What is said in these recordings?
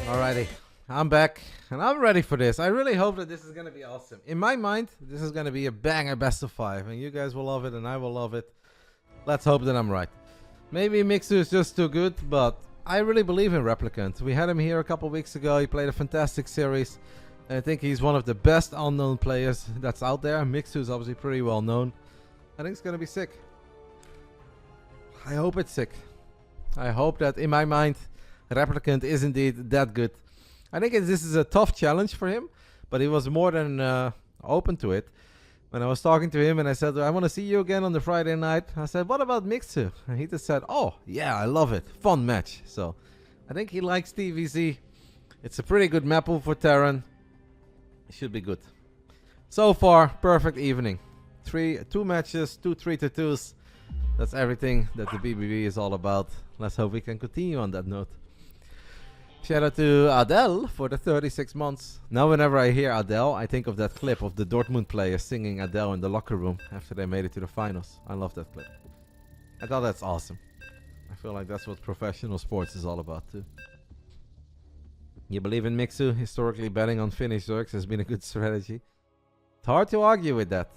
Alrighty, I'm back and I'm ready for this. I really hope that this is going to be awesome. In my mind, this is going to be a banger best of 5 and you guys will love it and I will love it. Let's hope that I'm right. Maybe Mixu is just too good, but I really believe in Replicant. We had him here a couple weeks ago. He played a fantastic series. I think he's one of the best unknown players that's out there. Mixu is obviously pretty well known. I think it's going to be sick. I hope it's sick. I hope that in my mind, Replicant is indeed that good. I think this is a tough challenge for him, but he was more than open to it. When I was talking to him and I said, I want to see you again on the Friday night. I said, what about Mixu? And he just said, oh, yeah, I love it. Fun match. So I think he likes TVZ. It's a pretty good map for Terran. It should be good. So far, perfect evening. 2 matches, 2 3-2s. That's everything that the BBB is all about. Let's hope we can continue on that note. Shout out to Adele for the 36 months. Now whenever I hear Adele, I think of that clip of the Dortmund players singing Adele in the locker room after they made it to the finals. I love that clip. I thought that's awesome. I feel like that's what professional sports is all about too. You believe in Mixu? Historically betting on Finnish Zergs has been a good strategy. It's hard to argue with that.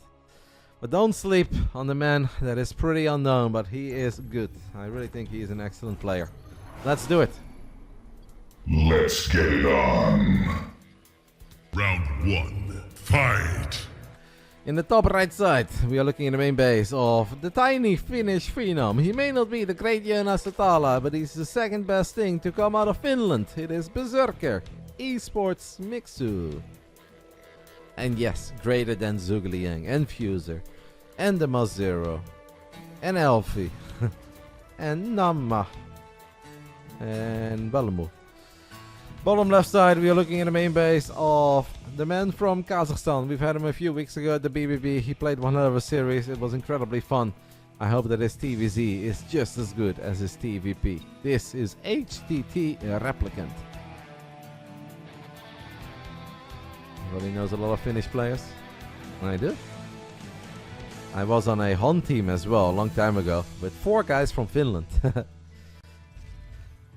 But don't sleep on the man that is pretty unknown, but he is good. I really think he is an excellent player. Let's do it. Let's get it on. Round 1, fight! In the top right side, we are looking at the main base of the tiny Finnish phenom. He may not be the great Jonas Satala, but he's the second best thing to come out of Finland. It is Berserker, Esports Mixu. And yes, greater than Zhugliang and Fuser, and the DeMusliM, and Elfie, and Namma, and Balamu. Bottom left side, we are looking at the main base of the man from Kazakhstan. We've had him a few weeks ago at the BBB. He played one hell of a series. It was incredibly fun. I hope that his TVZ is just as good as his TVP. This is HTT Replicant. Everybody knows a lot of Finnish players. I do. I was on a HON team as well a long time ago with 4 guys from Finland.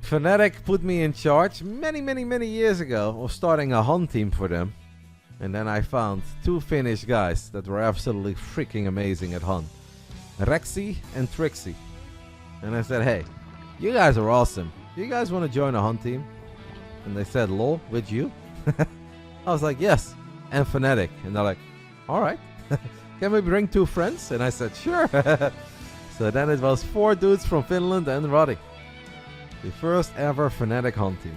Fnatic put me in charge many years ago of starting a HON team for them. And then I found 2 Finnish guys that were absolutely freaking amazing at HON. Rexy and Trixie. And I said, hey, you guys are awesome. You guys want to join a HON team? And they said, lol, with you? I was like, yes. And Fnatic. And they're like, alright. Can we bring 2 friends? And I said, sure. So then it was 4 dudes from Finland and Roddy. The first ever Fnatic HON team.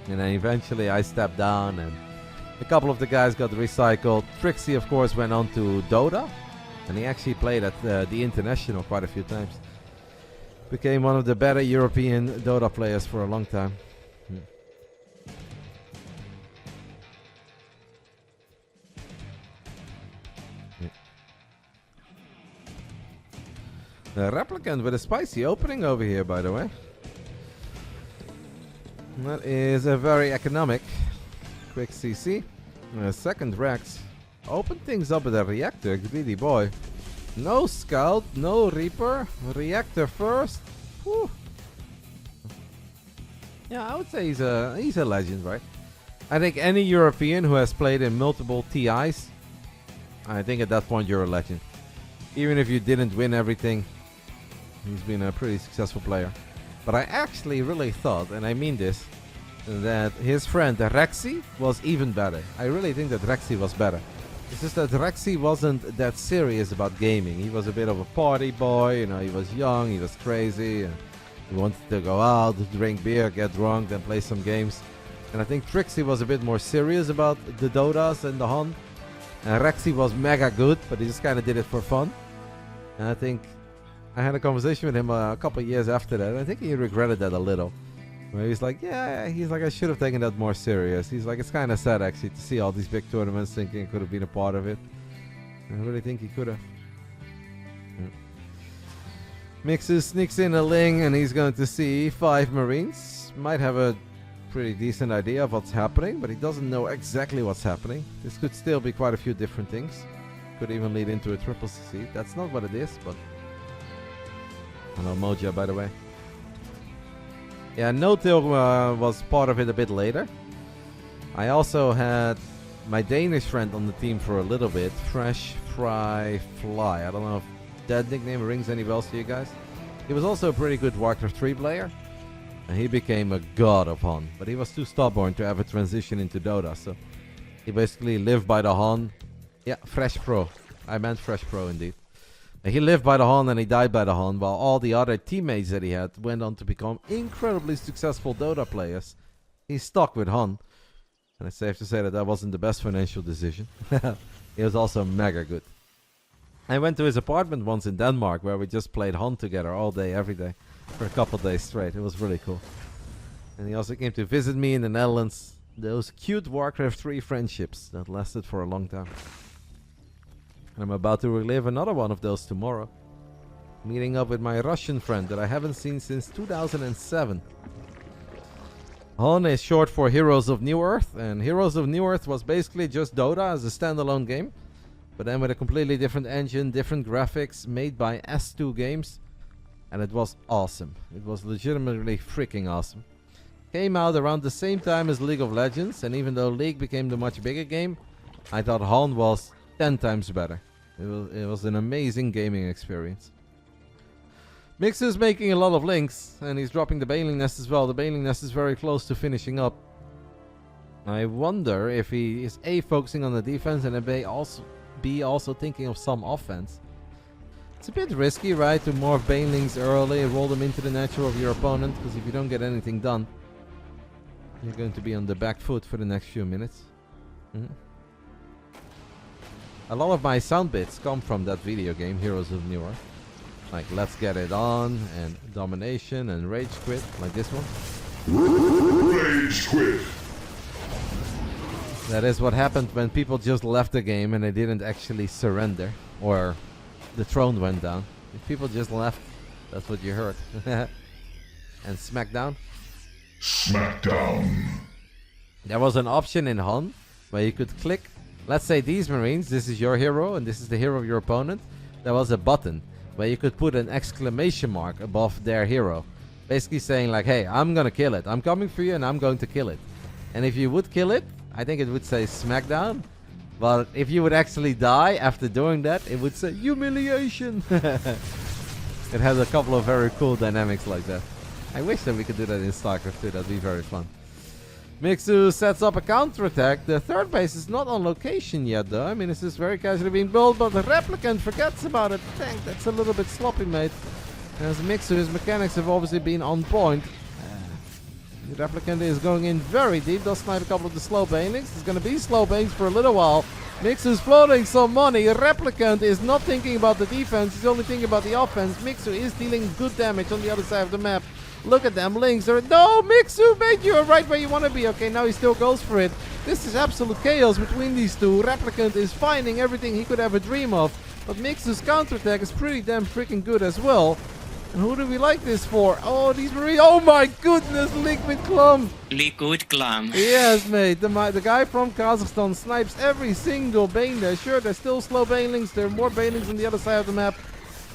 And then eventually I stepped down and a couple of the guys got recycled. Trixie of course went on to Dota. And he actually played at the International quite a few times. Became one of the better European Dota players for a long time. The Replicant with a spicy opening over here, by the way. That is a very economic. Quick CC. Second Rex. Open things up with a reactor, greedy boy. No scout, no reaper. Reactor first. Whew. Yeah, I would say he's a legend, right? I think any European who has played in multiple TIs, I think at that point you're a legend. Even if you didn't win everything, he's been a pretty successful player. But I actually really thought, and I mean this, that his friend Rexy was even better. I really think that Rexy was better. It's just that Rexy wasn't that serious about gaming. He was a bit of a party boy, you know, he was young, he was crazy, and he wanted to go out, drink beer, get drunk, then play some games. And I think Trixie was a bit more serious about the Dotas and the HON. And Rexy was mega good, but he just kind of did it for fun. And I think I had a conversation with him a couple of years after that. And I think he regretted that a little. Where he's like, yeah, he's like, I should have taken that more serious. He's like, it's kind of sad actually to see all these big tournaments thinking he could have been a part of it. I really think he could have. Mixu sneaks in a Ling and he's going to see 5 Marines. Might have a pretty decent idea of what's happening, but he doesn't know exactly what's happening. This could still be quite a few different things. Could even lead into a triple CC. That's not what it is, but... Hello Moja, by the way. Yeah, No-Till was part of it a bit later. I also had my Danish friend on the team for a little bit, Fresh Fry Fly. I don't know if that nickname rings any bells to you guys. He was also a pretty good Warcraft 3 player, and he became a god of Han. But he was too stubborn to ever transition into Dota, so he basically lived by the Han. Yeah, Fresh Pro. I meant Fresh Pro indeed. He lived by the Han and he died by the Han, while all the other teammates that he had went on to become incredibly successful Dota players. He's stuck with Han. And it's safe to say that that wasn't the best financial decision. He was also mega good. I went to his apartment once in Denmark where we just played Han together all day, every day, for a couple days straight. It was really cool. And he also came to visit me in the Netherlands. Those cute Warcraft 3 friendships that lasted for a long time. And I'm about to relive another one of those tomorrow. Meeting up with my Russian friend that I haven't seen since 2007. HON is short for Heroes of New Earth, and Heroes of New Earth was basically just Dota as a standalone game, but then with a completely different engine, different graphics, made by S2 Games, and it was awesome. It was legitimately freaking awesome. Came out around the same time as League of Legends, and even though League became the much bigger game, I thought HON was 10 times better. It was an amazing gaming experience. Mixu is making a lot of links, and he's dropping the Baneling Nest as well. The Baneling Nest is very close to finishing up. I wonder if he is A, focusing on the defense, and B, also thinking of some offense. It's a bit risky, right, to morph Banelings early and roll them into the natural of your opponent, because if you don't get anything done, you're going to be on the back foot for the next few minutes. A lot of my sound bits come from that video game, Heroes of New Earth. Like Let's Get It On, and Domination, and Rage Quit, like this one. Rage Quit. That is what happened when people just left the game and they didn't actually surrender, or the throne went down. If people just left, that's what you heard. And Smackdown? Smackdown. There was an option in HON where you could click, let's say these Marines, this is your hero and this is the hero of your opponent. There was a button where you could put an exclamation mark above their hero. Basically saying like, hey, I'm gonna kill it. I'm coming for you and I'm going to kill it. And if you would kill it, I think it would say Smackdown. But if you would actually die after doing that, it would say humiliation. It has a couple of very cool dynamics like that. I wish that we could do that in Starcraft too. That'd be very fun. Mixu sets up a counterattack. The third base is not on location yet though. I mean, it's just very casually being built, but the Replicant forgets about it. Dang, that's a little bit sloppy, mate. As Mixu, his mechanics have obviously been on point. The Replicant is going in very deep. Does snipe a couple of the slow banelings. It's going to be slow bangs for a little while. Mixu's floating some money. Replicant is not thinking about the defense. He's only thinking about the offense. Mixu is dealing good damage on the other side of the map. Look at them links. No, Mixu, mate, you're right where you want to be. Okay, now he still goes for it. This is absolute chaos between these two. Replicant is finding everything he could ever dream of. But Mixu's counterattack is pretty damn freaking good as well. And who do we like this for? Oh, these Marines. Oh my goodness, Liquid Clem. Liquid Clem. Yes, mate. The guy from Kazakhstan snipes every single bane there. Sure, there's still slow banelings. There are more banelings on the other side of the map.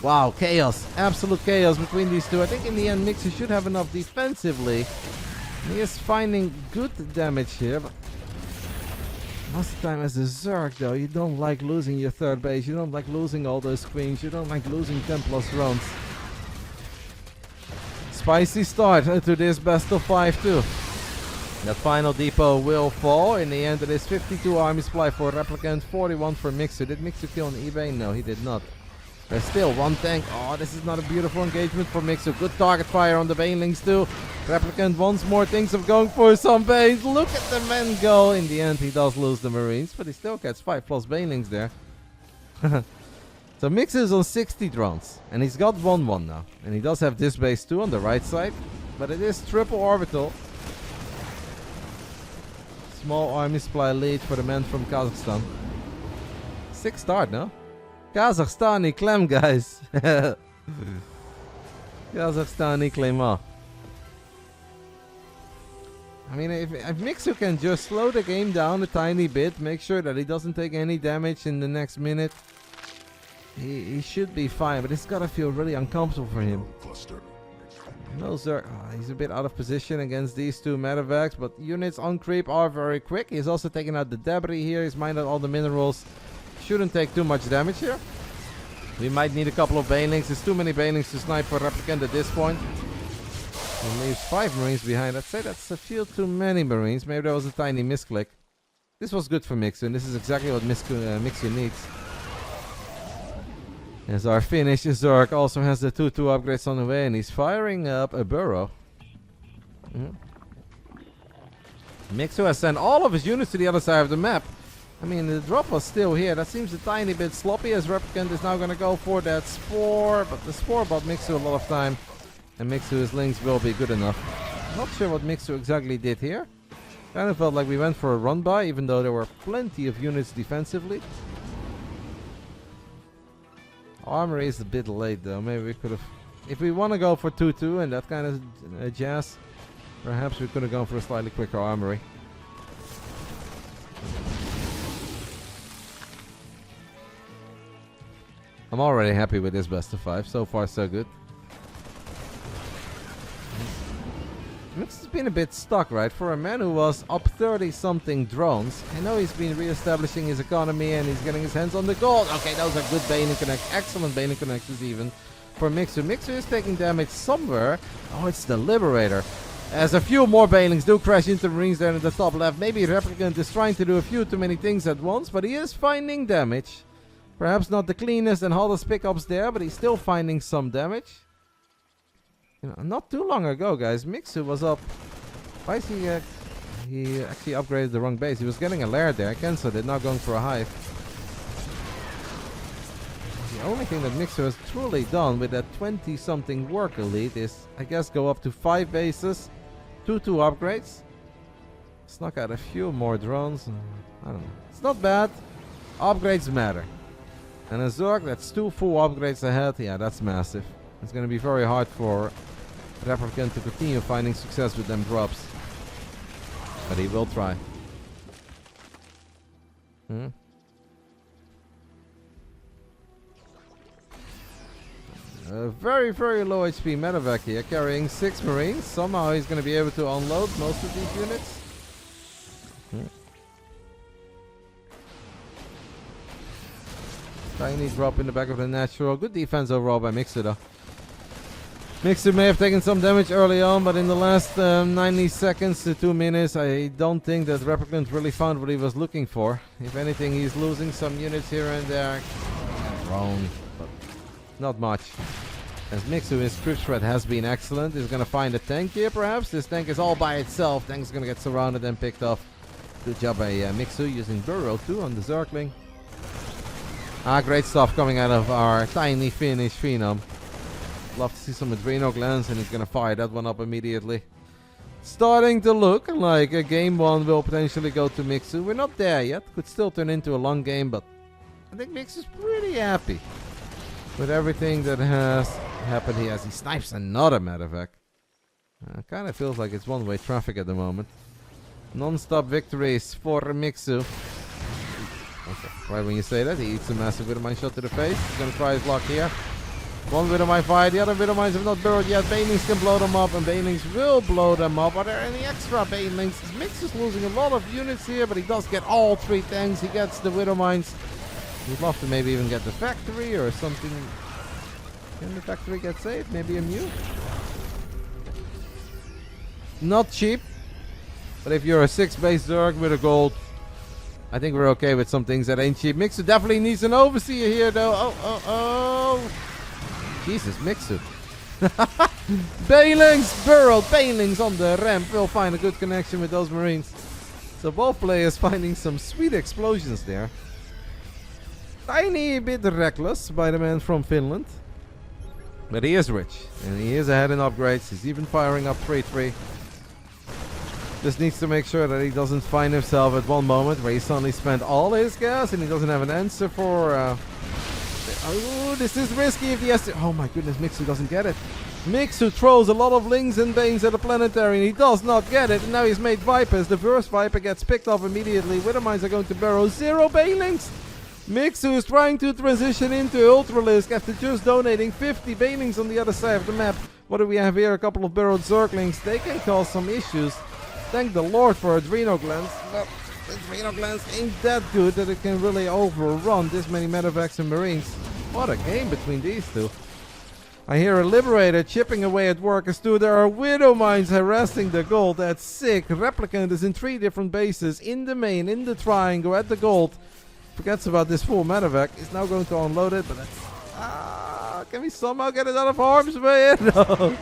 Wow, chaos. Absolute chaos between these two. I think in the end, Mixu should have enough defensively. He is finding good damage here. But most of the time as a Zerg, though, you don't like losing your third base. You don't like losing all those queens. You don't like losing 10+ rounds. Spicy start to this best of 5 too. That final depot will fall. In the end, it is 52 army supply for Replicant, 41 for Mixu. Did Mixu kill on eBay? No, he did not. There's still one tank. Oh, this is not a beautiful engagement for Mixu. Good target fire on the banelings too. Replicant once more thinks of going for some banes. Look at the man go. In the end, he does lose the Marines, but he still gets 5+ banelings there. So Mixu is on 60 drones, and he's got 1-1 now. And he does have this base too on the right side, but it is triple orbital. Small army supply lead for the man from Kazakhstan. 6 start, no? Kazakhstani Clem, guys. Kazakhstani Clem. I mean, if Mixu can just slow the game down a tiny bit, make sure that he doesn't take any damage in the next minute, he should be fine, but it's gotta feel really uncomfortable for him. No Zerg. Oh, he's a bit out of position against these two medevacs, but units on creep are very quick. He's also taking out the debris here. He's mined out all the minerals. Shouldn't take too much damage here. We might need a couple of banelings. There's too many banelings to snipe for Replicant at this point. He leaves 5 marines behind. I'd say that's a few too many marines. Maybe that was a tiny misclick. This was good for Mixu, and this is exactly what Mixu needs. As our Finnish Zerg also has the 2-2 upgrades on the way, and he's firing up a burrow. Mixu has sent all of his units to the other side of the map. I mean, the drop was still here. That seems a tiny bit sloppy, as Replicant is now going to go for that Spore. But the Spore bought Mixu a lot of time, and Mixu's links will be good enough. Not sure what Mixu exactly did here. Kind of felt like we went for a run-by, even though there were plenty of units defensively. Armory is a bit late though. Maybe we could have... If we want to go for 2-2 and that kind of jazz, perhaps we could have gone for a slightly quicker armory. I'm already happy with this best of 5. So far so good. Mix has been a bit stuck, right? For a man who was up 30-something drones, I know he's been re-establishing his economy and he's getting his hands on the gold. Okay, those are good Baneling connects, excellent Baneling connections even for Mixu. Mixu is taking damage somewhere. Oh, it's the Liberator. As a few more Banelings do crash into Marines there in the top left. Maybe Replicant is trying to do a few too many things at once, but he is finding damage. Perhaps not the cleanest and hottest pickups there, but he's still finding some damage. You know, not too long ago, guys, Mixu was up. Why is he... he actually upgraded the wrong base. He was getting a lair there. I cancelled it, now going for a hive. The only thing that Mixu has truly done with that 20-something work elite is, I guess, go up to 5 bases, 2-2 upgrades. Snuck out a few more drones. I don't know. It's not bad. Upgrades matter. And a Zerg that's 2 full upgrades ahead, yeah, that's massive. It's going to be very hard for Replicant to continue finding success with them drops. But he will try. A very, very low HP medevac here, carrying 6 marines. Somehow he's going to be able to unload most of these units. Tiny drop in the back of the natural. Good defense overall by Mixu though. Mixu may have taken some damage early on, but in the last 90 seconds to 2 minutes, I don't think that Replicant really found what he was looking for. If anything, he's losing some units here and there. Wrong, but not much. As Mixu, his creep threat has been excellent. He's going to find a tank here, perhaps. This tank is all by itself. Tank's going to get surrounded and picked off. Good job by Mixu using Burrow too on the Zergling. Great stuff coming out of our tiny Finnish Phenom. Love to see some Adreno glance, and he's going to fire that one up immediately. Starting to look like a game 1 will potentially go to Mixu. We're not there yet. Could still turn into a long game, but I think Mixu's pretty happy with everything that has happened here as he snipes another medevac. Kind of feels like it's one-way traffic at the moment. Non-stop victories for Mixu. Okay. Right when you say that, he eats a massive Widowmine shot to the face. He's going to try his luck here. One Widowmine fire, the other Widowmines have not burrowed yet. Banelings can blow them up, and Banelings will blow them up. Are there any extra Banelings? Mix is losing a lot of units here, but he does get all 3 tanks. He gets the Widowmines. We'd love to maybe even get the factory or something. Can the factory get saved? Maybe a Mew? Not cheap, but if you're a 6-base Zerg with a gold, I think we're okay with some things that ain't cheap. Mixu definitely needs an overseer here, though. Oh. Jesus, Mixu. Banelings burrowed. Banelings on the ramp. We'll find a good connection with those Marines. So both players finding some sweet explosions there. Tiny bit reckless by the man from Finland. But he is rich. And he is ahead in upgrades. He's even firing up 3-3. Just needs to make sure that he doesn't find himself at one moment where he suddenly spent all his gas and he doesn't have an answer for... Oh, this is risky if he has to... Oh my goodness, Mixu doesn't get it. Mixu throws a lot of Lings and Banes at the planetary and he does not get it. And now he's made Vipers. The first Viper gets picked off immediately. Widowmines are going to burrow. 0 Banelings. Mixu is trying to transition into Ultralisk after just donating 50 Banelings on the other side of the map. What do we have here? A couple of burrowed Zerglings. They can cause some issues. Thank the Lord for Adrenal Glands. But Adrenal Glands ain't that good that it can really overrun this many medevacs and marines. What a game between these two. I hear a Liberator chipping away at workers too. There are Widow Mines harassing the gold. That's sick. Replicant is in 3 different bases. In the main, in the triangle, at the gold. Forgets about this full medevac. He's now going to unload it, but that's... can we somehow get it out of harm's way? No.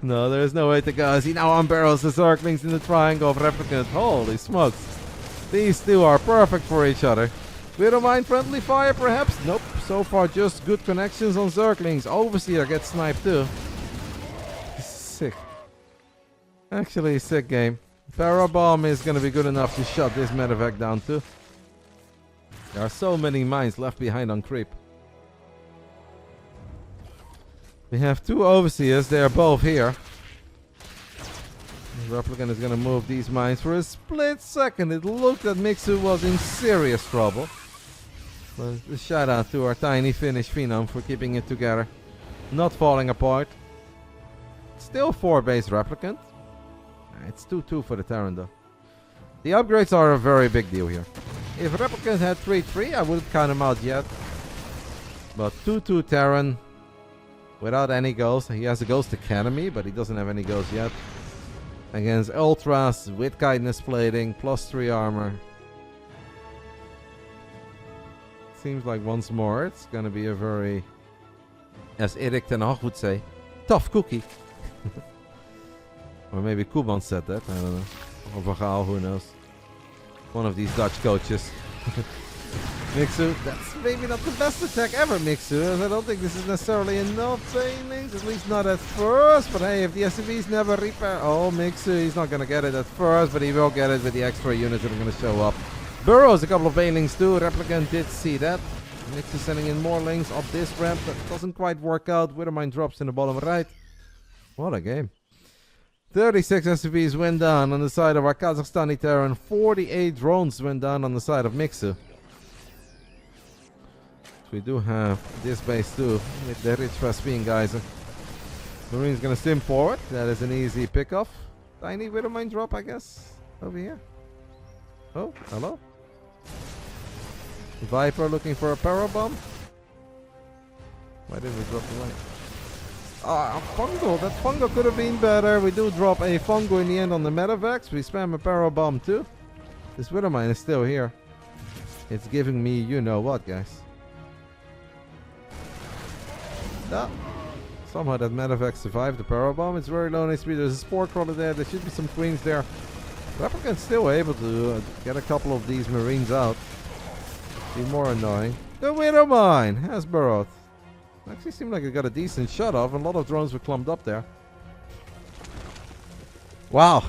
No, there's no way to go. As he now unbarrels the Zerglings in the triangle of Replicant. Holy smokes. These two are perfect for each other. Widow Mine friendly fire perhaps? Nope. So far just good connections on Zerglings. Overseer gets sniped too. Sick. Actually a sick game. Parabomb is going to be good enough to shut this medevac down too. There are so many mines left behind on creep. We have 2 overseers. They are both here. Replicant is going to move these mines for a split second. It looked that Mixu was in serious trouble. But a shout out to our tiny Finnish phenom for keeping it together. Not falling apart. Still 4 base Replicant. It's 2-2 for the Terran though. The upgrades are a very big deal here. If Replicant had 3-3, I wouldn't count him out yet. But 2-2 Terran. Without any ghosts. He has a Ghost Academy, but he doesn't have any ghosts yet. Against Ultras with Kindness Plating, +3 armor. Seems like once more it's gonna be a very, as Erik ten Hag would say, tough cookie. Or maybe Koeman said that, I don't know. Or Van Gaal, who knows. One of these Dutch coaches. Mixu, that's maybe not the best attack ever, Mixu, as I don't think this is necessarily enough failings, at least not at first, but hey, if the SCVs never repair... Oh, Mixu, he's not gonna get it at first, but he will get it with the extra units that are gonna show up. Burrows a couple of failings too, Replicant did see that. Mixu sending in more links up this ramp, that doesn't quite work out. Widowmine drops in the bottom right. What a game. 36 SCVs went down on the side of our Kazakhstani Terran, 48 drones went down on the side of Mixu. We do have this base too, with the rich Vespine geyser. Marine's gonna sim forward. That is an easy pickoff. Tiny Widowmine drop, I guess. Over here. Oh, hello. Viper looking for a parabomb. Why did we drop the light? Ah, Fungal. That Fungal could have been better. We do drop a Fungal in the end on the Medevacs. We spam a parabomb too. This Widowmine is still here. It's giving me you know what, guys. No. Somehow that Medevac survived the parabomb. It's very low in HP. There's a Spore Crawler there. There should be some queens there. Replicant's still able to get a couple of these marines out. Be more annoying. The Widowmine has burrowed. Actually seemed like it got a decent shot off. A lot of drones were clumped up there. Wow.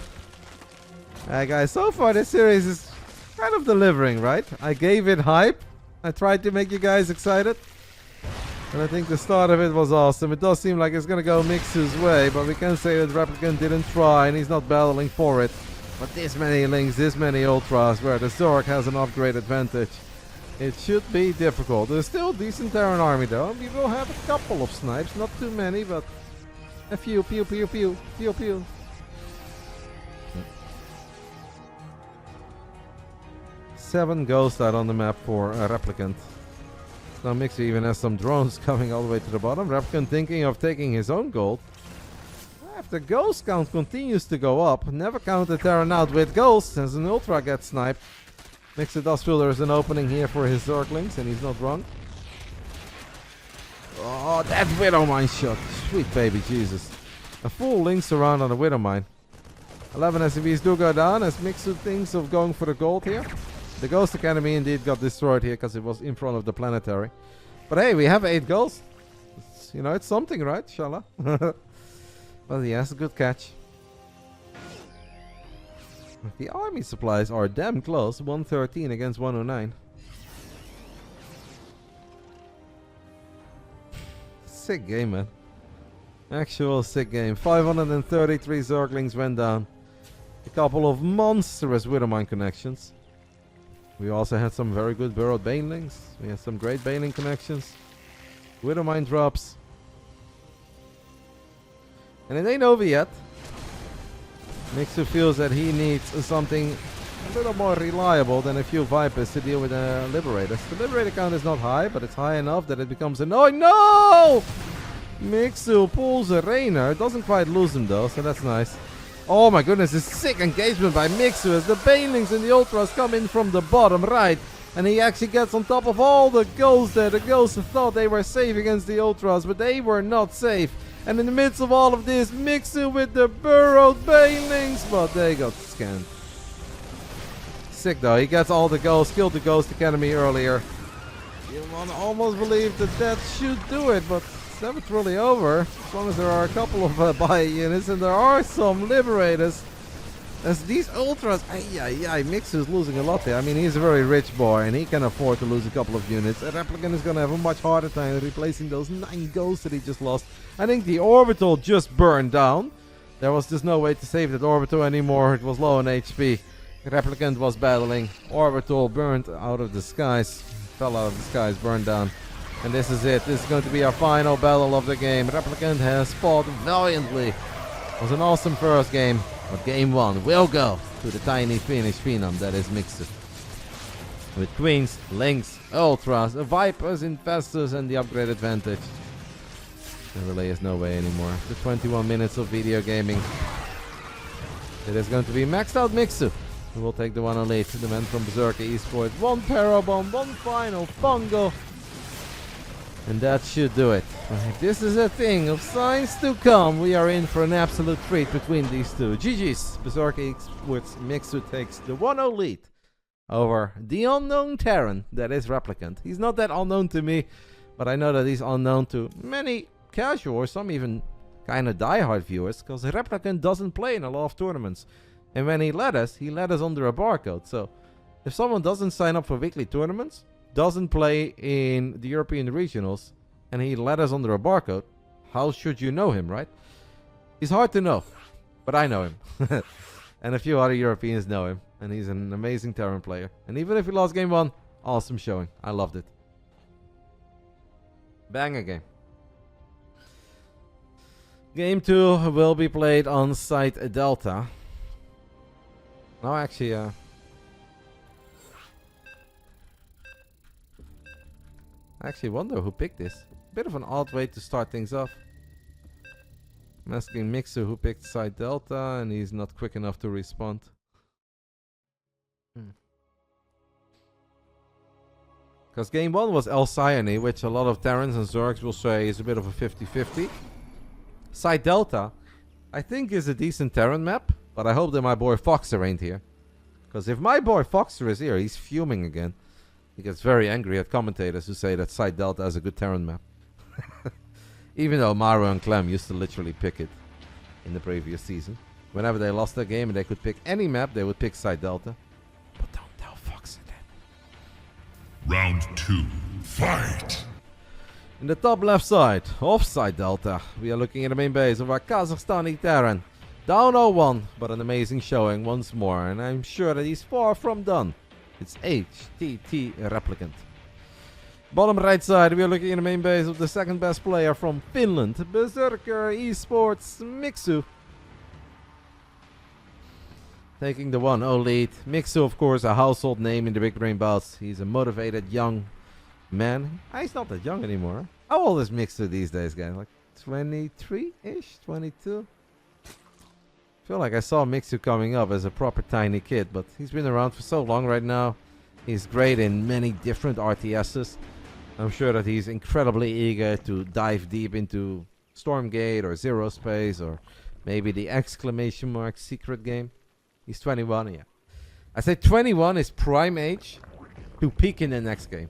Guys, so far this series is kind of delivering, right? I gave it hype. I tried to make you guys excited. And I think the start of it was awesome. It does seem like it's going to go Mixu's way, but we can say that Replicant didn't try and he's not battling for it. But this many links, this many ultras, where the Zerg has an upgrade advantage. It should be difficult. There's still a decent Terran army though. We will have a couple of snipes, not too many, but a few. Pew, pew, pew, pew, pew. Seven ghosts out on the map for Replicant. Now Mixu even has some drones coming all the way to the bottom. Replicant thinking of taking his own gold. If the ghost count continues to go up, never count the Terran out with ghosts as an ultra gets sniped. Mixu does feel there's an opening here for his Zerglings, and he's not wrong. Oh, that Widowmine shot. Sweet baby Jesus. A full links around on the Widowmine. 11 SCVs do go down as Mixu thinks of going for the gold here. The Ghost Academy indeed got destroyed here because it was in front of the planetary. But hey, we have 8 ghosts. You know, it's something, right? Shala. Well, yes, a good catch. The army supplies are damn close. 113 against 109. Sick game, man. Actual sick game. 533 Zerglings went down. A couple of monstrous Widowmine connections. We also had some very good burrowed banelings. We had some great baneling connections. Widowmine drops. And it ain't over yet. Mixu feels that he needs something a little more reliable than a few Vipers to deal with Liberators. The Liberator count is not high, but it's high enough that it becomes annoying. No! Mixu pulls a Reynor. Doesn't quite lose him though, so that's nice. Oh my goodness, this sick engagement by Mixu as the Banelings and the Ultras come in from the bottom right. And he actually gets on top of all the ghosts there. The ghosts thought they were safe against the Ultras, but they were not safe. And in the midst of all of this, Mixu with the burrowed Banelings, but they got scanned. Sick though, he gets all the ghosts, killed the Ghost Academy earlier. You almost believe that that should do it, but it's never truly over. As long as there are a couple of buy units and there are some Liberators. As these Ultras, Mixu's losing a lot there. I mean, he's a very rich boy and he can afford to lose a couple of units. A Replicant is going to have a much harder time replacing those 9 ghosts that he just lost. I think the Orbital just burned down. There was just no way to save that Orbital anymore. It was low on HP. The Replicant was battling. Orbital burned out of the skies. Fell out of the skies, burned down. And this is it. This is going to be our final battle of the game. Replicant has fought valiantly. It was an awesome first game. But game 1 will go to the tiny Finnish phenom that is Mixu. With Queens, Lynx, Ultras, Vipers, Infestors and the upgrade advantage. There really is no way anymore. After 21 minutes of video gaming, it is going to be maxed out Mixu who will take the 1-0 lead. The man from Berserker Esports. 1 Parabomb, 1 final Fungo. And that should do it. If this is a thing of signs to come, we are in for an absolute treat between these two. GG's. Berserker Esports Mixu takes the 1-0 lead over the unknown Terran that is Replicant. He's not that unknown to me, but I know that he's unknown to many casual or some even kind of diehard viewers, because Replicant doesn't play in a lot of tournaments. And when he led us under a barcode. So if someone doesn't sign up for weekly tournaments, doesn't play in the European regionals, and he led us under a barcode, how should you know him, right? He's hard to know, but I know him. And a few other Europeans know him, and he's an amazing Terran player. And even if he lost game 1, awesome showing. I loved it. Banger game. Game 2 will be played on site Delta. No, actually, I actually wonder who picked this. Bit of an odd way to start things off. I'm asking Mixu who picked site Delta, and he's not quick enough to respond. Because game 1 was Alcyone, which a lot of Terrans and Zergs will say is a bit of a 50-50. Site Delta, I think, is a decent Terran map, but I hope that my boy Foxer ain't here. Because if my boy Foxer is here, he's fuming again. He gets very angry at commentators who say that Site Delta is a good Terran map. Even though Maru and Clem used to literally pick it in the previous season. Whenever they lost their game and they could pick any map, they would pick Site Delta. But don't tell Foxer that. Round 2, fight! In the top left side of Site Delta, we are looking at the main base of our Kazakhstani Terran. Down 0-1, but an amazing showing once more, and I'm sure that he's far from done. It's HTT Replicant. Bottom right side, we are looking at the main base of the second best player from Finland, Berserker Esports Mixu. Taking the 1-0 lead. Mixu, of course, a household name in the Big Brain Bouts. He's a motivated young man. He's not that young anymore. How old is Mixu these days, guys? Like 23-ish? 22? I feel like I saw Mixu coming up as a proper tiny kid, but he's been around for so long right now. He's great in many different RTSs. I'm sure that he's incredibly eager to dive deep into Stormgate or Zero Space or maybe the exclamation mark secret game. He's 21, yeah. I say 21 is prime age to peak in the next game.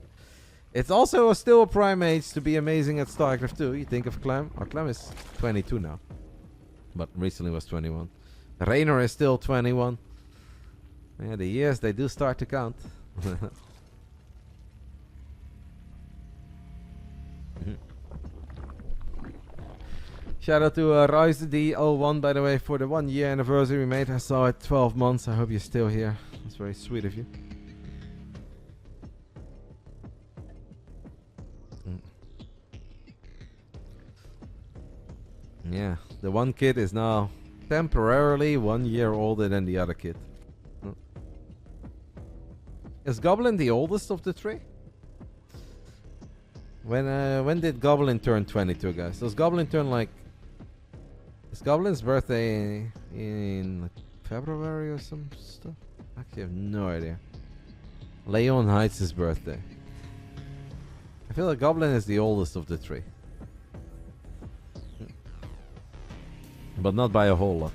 It's also still a prime age to be amazing at StarCraft 2. You think of Clem. Or Clem is 22 now, but recently was 21. Reynor is still 21. Yeah, the years, they do start to count. Shout out to RotterdaM01, by the way, for the 1 year anniversary we made. I saw it 12 months. I hope you're still here. It's very sweet of you. Yeah, The one kid is now temporarily 1 year older than the other kid. Is Goblin the oldest of the three? When did Goblin turn 22, guys? Does Goblin turn like... Is Goblin's birthday in like February or some stuff? Actually, I have no idea. Leon Heights' birthday. I feel like Goblin is the oldest of the three. But not by a whole lot.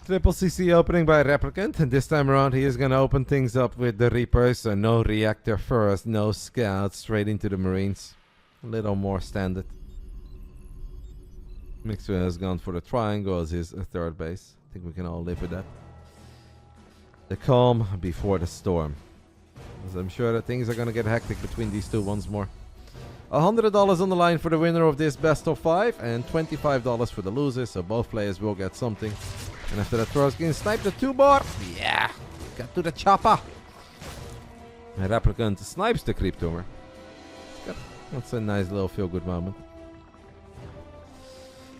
Triple CC opening by Replicant, and this time around he is gonna open things up with the Reapers, so no reactor first, no scouts, straight into the Marines. A little more standard. Mixu has gone for the triangle as his third base. I think we can all live with that. The calm before the storm. As I'm sure that things are gonna get hectic between these two once more. $100 on the line for the winner of this best of 5 and $25 for the loser, so both players will get something. And after that throw skin, snipe the 2-bar. Yeah, got to the chopper. And Replicant snipes the creep tumor. That's a nice little feel-good moment.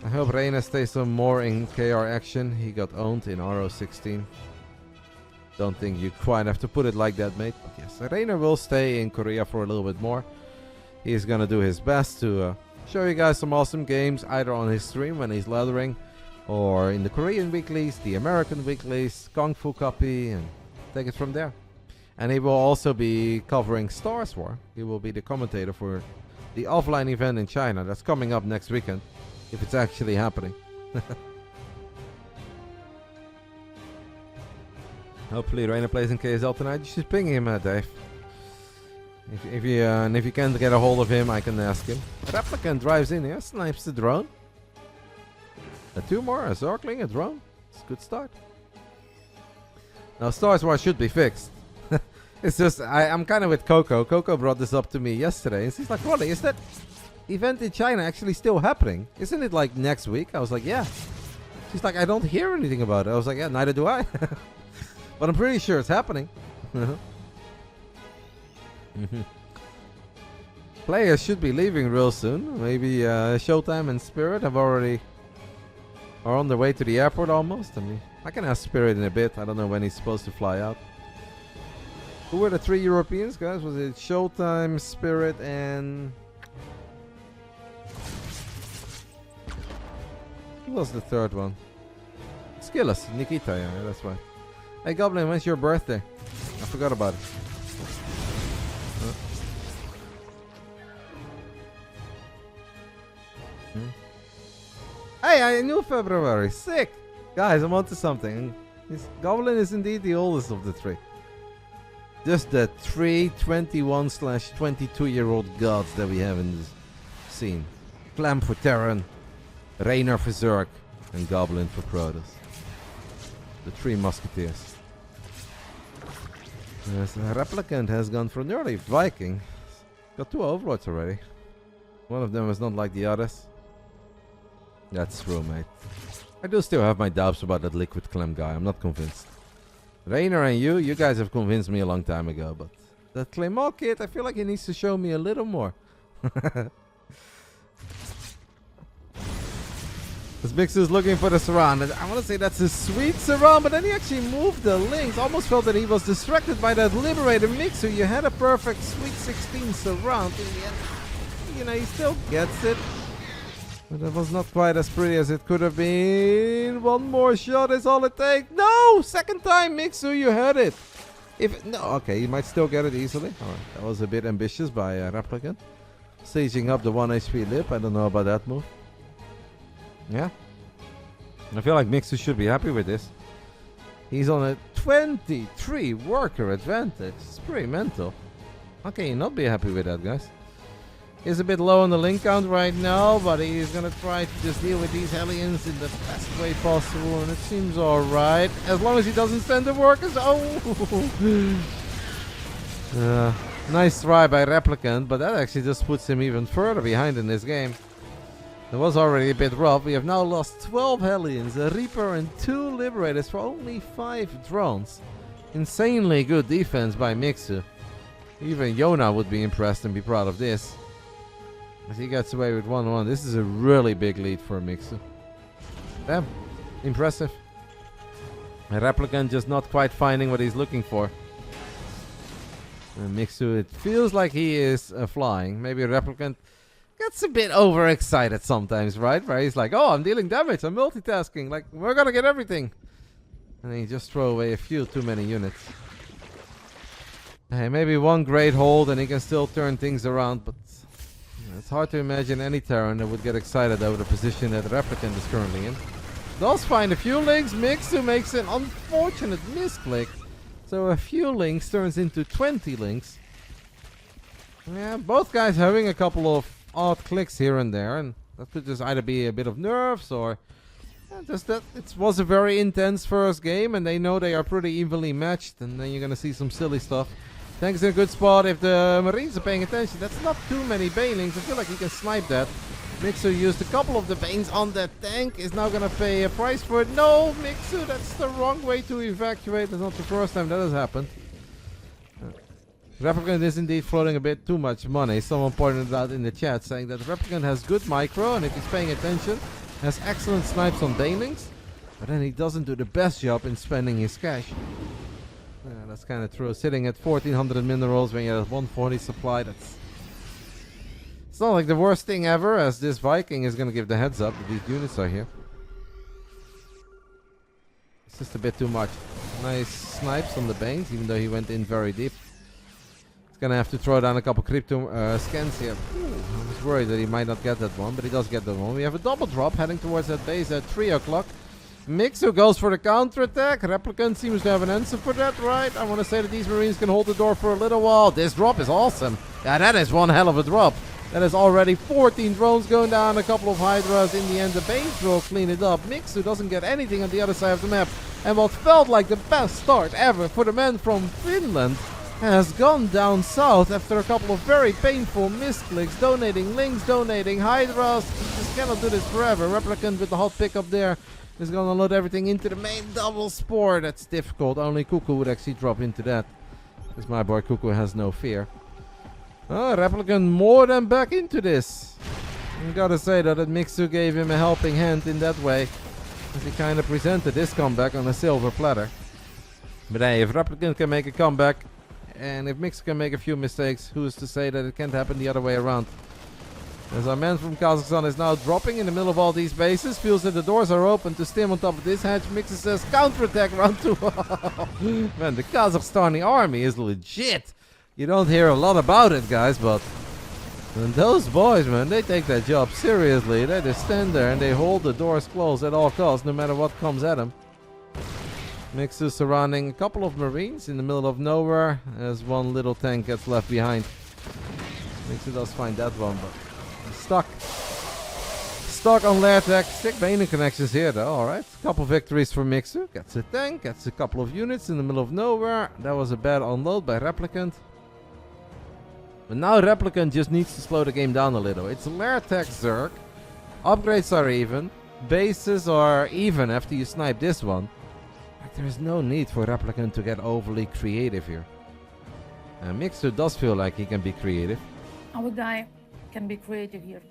I hope Reynor stays some more in KR action. He got owned in RO16. Don't think you quite have to put it like that, mate. But yes, Reynor will stay in Korea for a little bit more. He's gonna do his best to show you guys some awesome games, either on his stream when he's lathering, or in the Korean weeklies, the American weeklies, Kung Fu copy, and take it from there. And he will also be covering Stars War. He will be the commentator for the offline event in China that's coming up next weekend, if it's actually happening. Hopefully Reynor plays in KSL tonight. You should ping him, Dave. If you can't get a hold of him, I can ask him. Replicant drives in here, snipes the drone. A 2 more, a Zergling, a drone. It's a good start. Now Stars War should be fixed. It's just, I'm kind of with Coco. Coco brought this up to me yesterday. And she's like, Roddy, is that event in China actually still happening? Isn't it like next week? I was like, yeah. She's like, I don't hear anything about it. I was like, yeah, neither do I. But I'm pretty sure it's happening. Players should be leaving real soon. Maybe ShoWTime and Spirit are on their way to the airport almost. I mean, I can ask Spirit in a bit. I don't know when he's supposed to fly out. Who were the 3 Europeans, guys? Was it ShoWTime, Spirit, and... Who was the third one? SKillous, Nikita, yeah, that's right. Hey Goblin, when's your birthday? I forgot about it. Hey, I knew February. Sick! Guys, I'm onto something. This Goblin is indeed the oldest of the 3. Just the 3 21/22-year-old gods that we have in this scene. Clem for Terran, Reynor for Zerg, and Goblin for Protoss. The 3 musketeers. Yes, Replicant has gone for an early Viking. Got 2 overlords already. One of them is not like the others. That's true, mate. I do still have my doubts about that Liquid Clem guy. I'm not convinced. Reynor and you guys have convinced me a long time ago, but that Claymore kid, I feel like he needs to show me a little more. This Mixu is looking for the surround. I want to say that's a sweet surround, but then he actually moved the links. Almost felt that he was distracted by that Liberator Mixu. You had a perfect sweet 16 surround. In the end, you know, he still gets it. But that was not quite as pretty as it could have been. One more shot is all it takes. No! Second time, Mixu, you had it. No, okay, you might still get it easily. Alright, that was a bit ambitious by Replicant. Sieging up the 1 HP lip. I don't know about that move. Yeah. I feel like Mixu should be happy with this. He's on a 23 worker advantage. It's pretty mental. How can you not be happy with that, guys? He's a bit low on the link count right now, but he's gonna try to just deal with these aliens in the best way possible, and it seems alright. As long as he doesn't send the workers. Oh! Nice try by Replicant, but that actually just puts him even further behind in this game. It was already a bit rough. We have now lost 12 Hellions, a Reaper, and 2 Liberators for only 5 drones. Insanely good defense by Mixu. Even Yona would be impressed and be proud of this. As he gets away with 1-1. This is a really big lead for Mixu. Damn. Impressive. A Replicant just not quite finding what he's looking for. And Mixu, it feels like he is flying. Maybe a Replicant gets a bit overexcited sometimes, right? Where he's like, oh, I'm dealing damage. I'm multitasking. Like, we're gonna get everything. And then you just throw away a few too many units. Hey, maybe one great hold and he can still turn things around, but it's hard to imagine any Terran that would get excited over the position that Replicant is currently in. Does find a few links. Mixu makes an unfortunate misclick. So a few links turns into 20 links. Yeah, both guys having a couple of odd clicks here and there. And that could just either be a bit of nerves or just that it was a very intense first game. And they know they are pretty evenly matched. And then you're going to see some silly stuff. Tank's in a good spot if the Marines are paying attention. That's not too many Banelings. I feel like he can snipe that. Mixu used a couple of the Banes on that tank. Is now going to pay a price for it. No, Mixu, that's the wrong way to evacuate. That's not the first time that has happened. Replicant is indeed floating a bit too much money. Someone pointed it out in the chat saying that Replicant has good micro. And if he's paying attention, has excellent snipes on Banelings. But then he doesn't do the best job in spending his cash. Yeah, that's kind of true. Sitting at 1400 minerals when you have 140 supply, it's not like the worst thing ever, as this Viking is going to give the heads up that these units are here. It's just a bit too much. Nice snipes on the Banes, even though he went in very deep. He's going to have to throw down a couple crypto scans here. I was worried that he might not get that one, but he does get that one. We have a double drop heading towards that base at 3 o'clock. Mixu goes for the counter-attack. Replicant seems to have an answer for that, right? I want to say that these Marines can hold the door for a little while. This drop is awesome. Yeah, that is one hell of a drop. That is already 14 drones going down, a couple of Hydras. In the end, the Banes will clean it up. Mixu doesn't get anything on the other side of the map. And what felt like the best start ever for the man from Finland has gone down south after a couple of very painful misclicks. Donating links, donating Hydras. You just cannot do this forever. Replicant with the hot pickup there is going to load everything into the main double spore. That's difficult. Only Cuckoo would actually drop into that. Because my boy Cuckoo has no fear. Oh, Replicant more than back into this. I gotta say that Mixu gave him a helping hand in that way. As he kind of presented this comeback on a silver platter. But hey, if Replicant can make a comeback, and if Mixu can make a few mistakes, who's to say that it can't happen the other way around? As our man from Kazakhstan is now dropping in the middle of all these bases, feels that the doors are open to stim on top of this hatch. Mixu says counterattack round 2. Man, the Kazakhstani army is legit. You don't hear a lot about it, guys, but and those boys, man, they take that job seriously. They just stand there and they hold the doors closed at all costs, no matter what comes at them. Mixu surrounding a couple of Marines in the middle of nowhere as one little tank gets left behind. Mixu does find that one, but stuck. Stuck on lair tech. Sick Bane connections here, though. Alright, a couple victories for Mixu. Gets a tank, gets a couple of units in the middle of nowhere. That was a bad unload by Replicant. But now Replicant just needs to slow the game down a little. It's lair tech Zerg. Upgrades are even. Bases are even after you snipe this one. Like, there is no need for Replicant to get overly creative here. And Mixu does feel like he can be creative. Our guy can be creative here.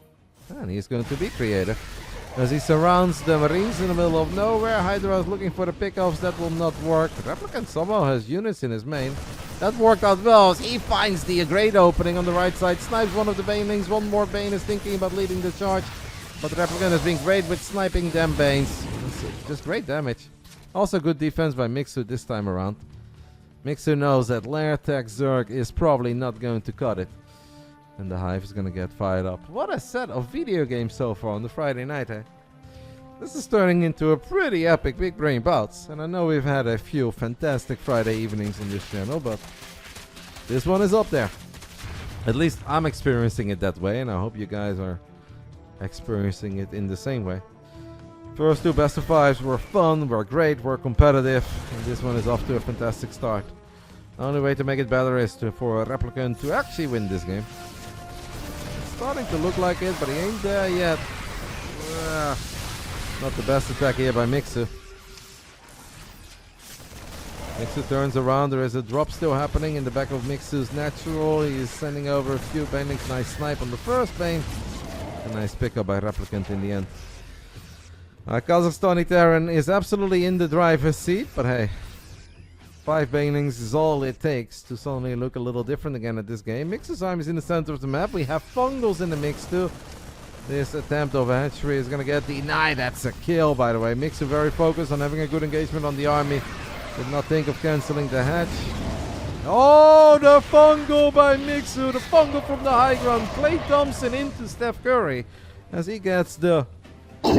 And he's going to be creative. As he surrounds the Marines in the middle of nowhere. Hydra is looking for the pickups. That will not work. Replicant somehow has units in his main. That worked out well as he finds the great opening on the right side. Snipes one of the Banelings. One more Bane is thinking about leading the charge. But the Replicant has been great with sniping them Banes. It's just great damage. Also good defense by Mixu this time around. Mixu knows that lair tech Zerg is probably not going to cut it. And the Hive is going to get fired up. What a set of video games so far on the Friday night, eh? This is turning into a pretty epic Big Brain Bouts. And I know we've had a few fantastic Friday evenings on this channel, but this one is up there. At least I'm experiencing it that way, and I hope you guys are experiencing it in the same way. First two best of fives were fun, were great, were competitive, and this one is off to a fantastic start. The only way to make it better is for a Replicant to actually win this game. It's starting to look like it, but he ain't there yet. Not the best attack here by Mixu. Mixu turns around. There is a drop still happening in the back of Mixu's natural. He is sending over a few banelings. Nice snipe on the first bane. A nice pickup by Replicant in the end. Kazakhstani Terran is absolutely in the driver's seat, but hey, 5 banelings is all it takes to suddenly look a little different again at this game. Mixu's arm is in the center of the map. We have fungals in the mix too. This attempt of a hatchery is going to get denied. That's a kill, by the way. Mixu very focused on having a good engagement on the army. Did not think of cancelling the hatch. Oh, the fungal by Mixu. The fungal from the high ground. Clay Thompson into Steph Curry as he gets the Quad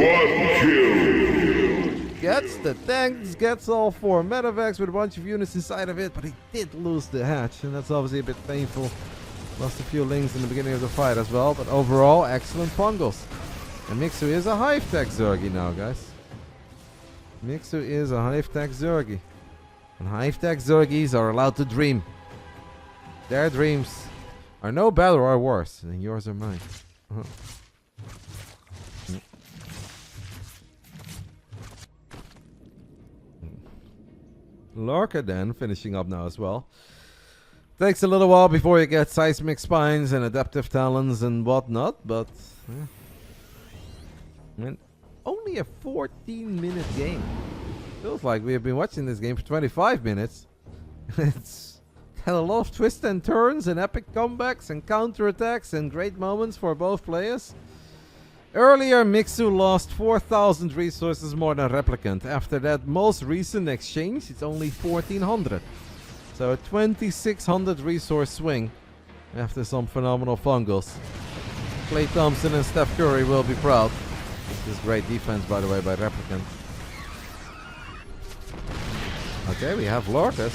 kill. Gets the tanks, gets all 4 medevacs with a bunch of units inside of it, but he did lose the hatch, and that's obviously a bit painful. Lost a few lings in the beginning of the fight as well, but overall, excellent fungals. And Mixu is a hive tech Zergy now, guys. Mixu is a hive tech Zergy. And hive tech Zergies are allowed to dream. Their dreams are no better or worse than yours or mine. Lorca then finishing up now as well. Takes a little while before you get seismic spines and adaptive talons and whatnot, but man, only a 14-minute game. Feels like we have been watching this game for 25 minutes. It's had a lot of twists and turns and epic comebacks and counterattacks and great moments for both players. Earlier, Mixu lost 4,000 resources more than Replicant. After that most recent exchange, it's only 1,400. So a 2,600 resource swing after some phenomenal fungals. Clay Thompson and Steph Curry will be proud. This is great defense, by the way, by Replicant. Okay, we have Lorcas.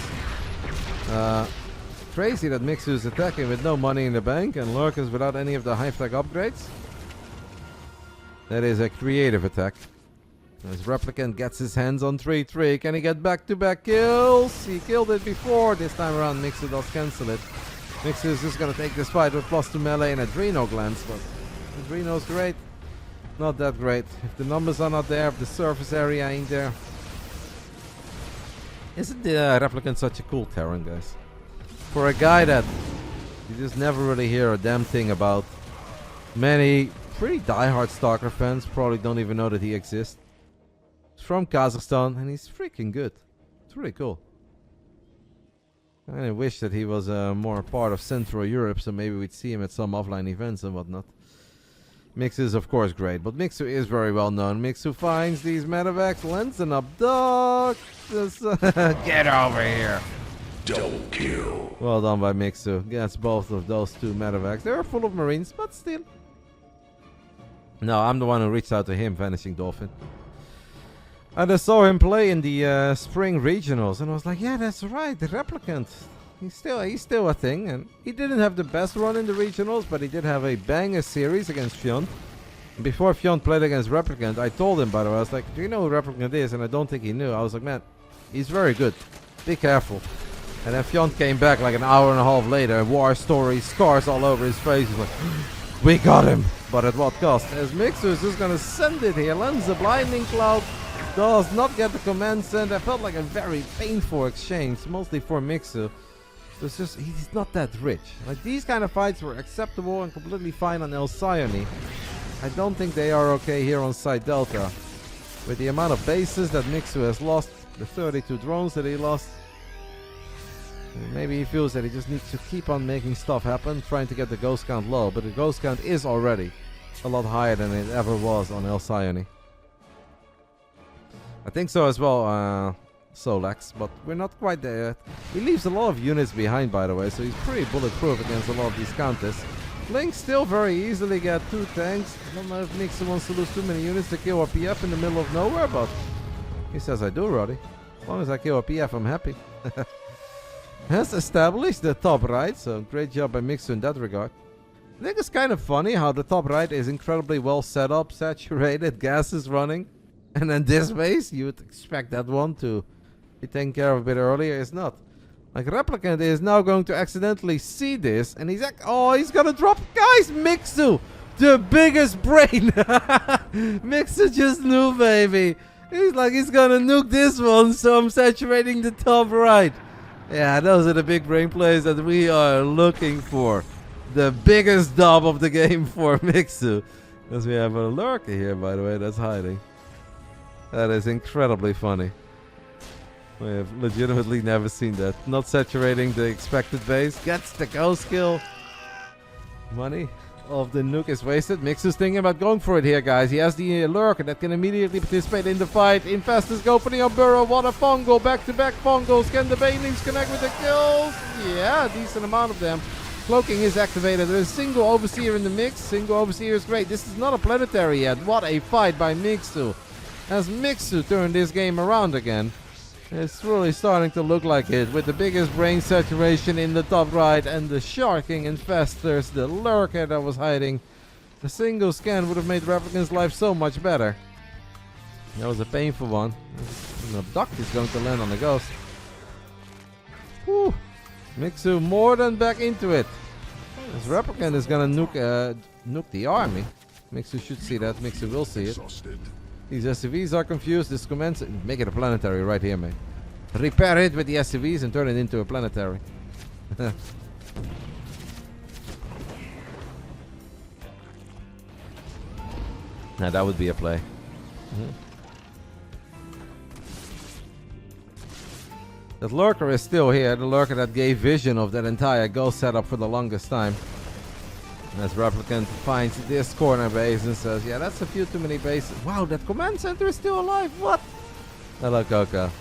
Crazy that Mixu is attacking with no money in the bank and Lorcas without any of the hive tech upgrades. That is a creative attack. As Replicant gets his hands on 3-3. Can he get back-to-back kills? He killed it before. This time around, Mixu does cancel it. Mixu is just going to take this fight with +2 melee and Adreno glance. But Adreno's great. Not that great. If the numbers are not there, if the surface area ain't there. Isn't the Replicant such a cool Terran, guys? For a guy that you just never really hear a damn thing about. Many pretty diehard Starcraft fans probably don't even know that he exists. He's from Kazakhstan and he's freaking good. It's really cool. I wish that he was more part of Central Europe, so maybe we'd see him at some offline events and whatnot. Mixu is of course great, but Mixu is very well known. Mixu finds these medevacs, lends an abduct. Get over here. Double kill. Well done by Mixu. Gets both of those 2 medevacs. They are full of marines, but still. No, I'm the one who reached out to him, Vanishing Dolphin. And I saw him play in the spring regionals, and I was like, yeah, that's right, the Replicant. He's still a thing, and he didn't have the best run in the regionals, but he did have a banger series against Fjond. Before Fjond played against Replicant, I told him, by the way, I was like, do you know who Replicant is? And I don't think he knew. I was like, man, he's very good. Be careful. And then Fjond came back like an hour and a half later, war stories, scars all over his face. He's like, we got him. But at what cost? As Mixu is just going to send it here. Lands a blinding cloud. Does not get the command sent. I felt like a very painful exchange, mostly for Mixu. It's just, he's not that rich. Like, these kind of fights were acceptable and completely fine on El Sione. I don't think they are okay here on Side Delta. With the amount of bases that Mixu has lost, the 32 drones that he lost, maybe he feels that he just needs to keep on making stuff happen, trying to get the ghost count low. But the ghost count is already a lot higher than it ever was on El Sione. I think so as well, Solax, but we're not quite there yet. He leaves a lot of units behind, by the way, so he's pretty bulletproof against a lot of these counters. Link still very easily get 2 tanks. I don't know if Mixu wants to lose too many units to kill a PF in the middle of nowhere, but he says I do, Roddy. As long as I kill a PF, I'm happy. Has established the top right, so great job by Mixu in that regard. I think it's kind of funny how the top right is incredibly well set up, saturated, gas is running. And then this base, you would expect that one to be taken care of a bit earlier. It's not. Like, Replicant is now going to accidentally see this, and he's like, oh, he's gonna drop. Guys, Mixu, the biggest brain. Mixu just knew, baby. He's like, he's gonna nuke this one, so I'm saturating the top right. Yeah, those are the big brain plays that we are looking for. The biggest dub of the game for Mixu. Because we have a lurker here, by the way, that's hiding. That is incredibly funny. We have legitimately never seen that. Not saturating the expected base. Gets the ghost kill. Money of the nuke is wasted. Mixu's thinking about going for it here, guys. He has the lurker that can immediately participate in the fight. Infestors go for the Umbrella. What a fungal. Back-to-back fungals. Can the Banelings connect with the kills? Yeah, a decent amount of them. Cloaking is activated. There's a single Overseer in the mix. Single Overseer is great. This is not a planetary yet. What a fight by Mixu. As Mixu turned this game around again. It's really starting to look like it, with the biggest brain saturation in the top right and the sharking infestors, the lurker that was hiding. The single scan would have made Replicant's life so much better. That was a painful one. An abduct is going to land on the ghost. Whew. Mixu more than back into it. This Replicant is going to nuke the army. Mixu should see that. Mixu will see it. These SCVs are confused. This commence. Make it a planetary right here, man. Repair it with the SCVs and turn it into a planetary. Now that would be a play. That lurker is still here. The lurker that gave vision of that entire ghost setup for the longest time. As Replicant finds this corner base and says, yeah, that's a few too many bases. Wow, that command center is still alive. What? Hello, Coco.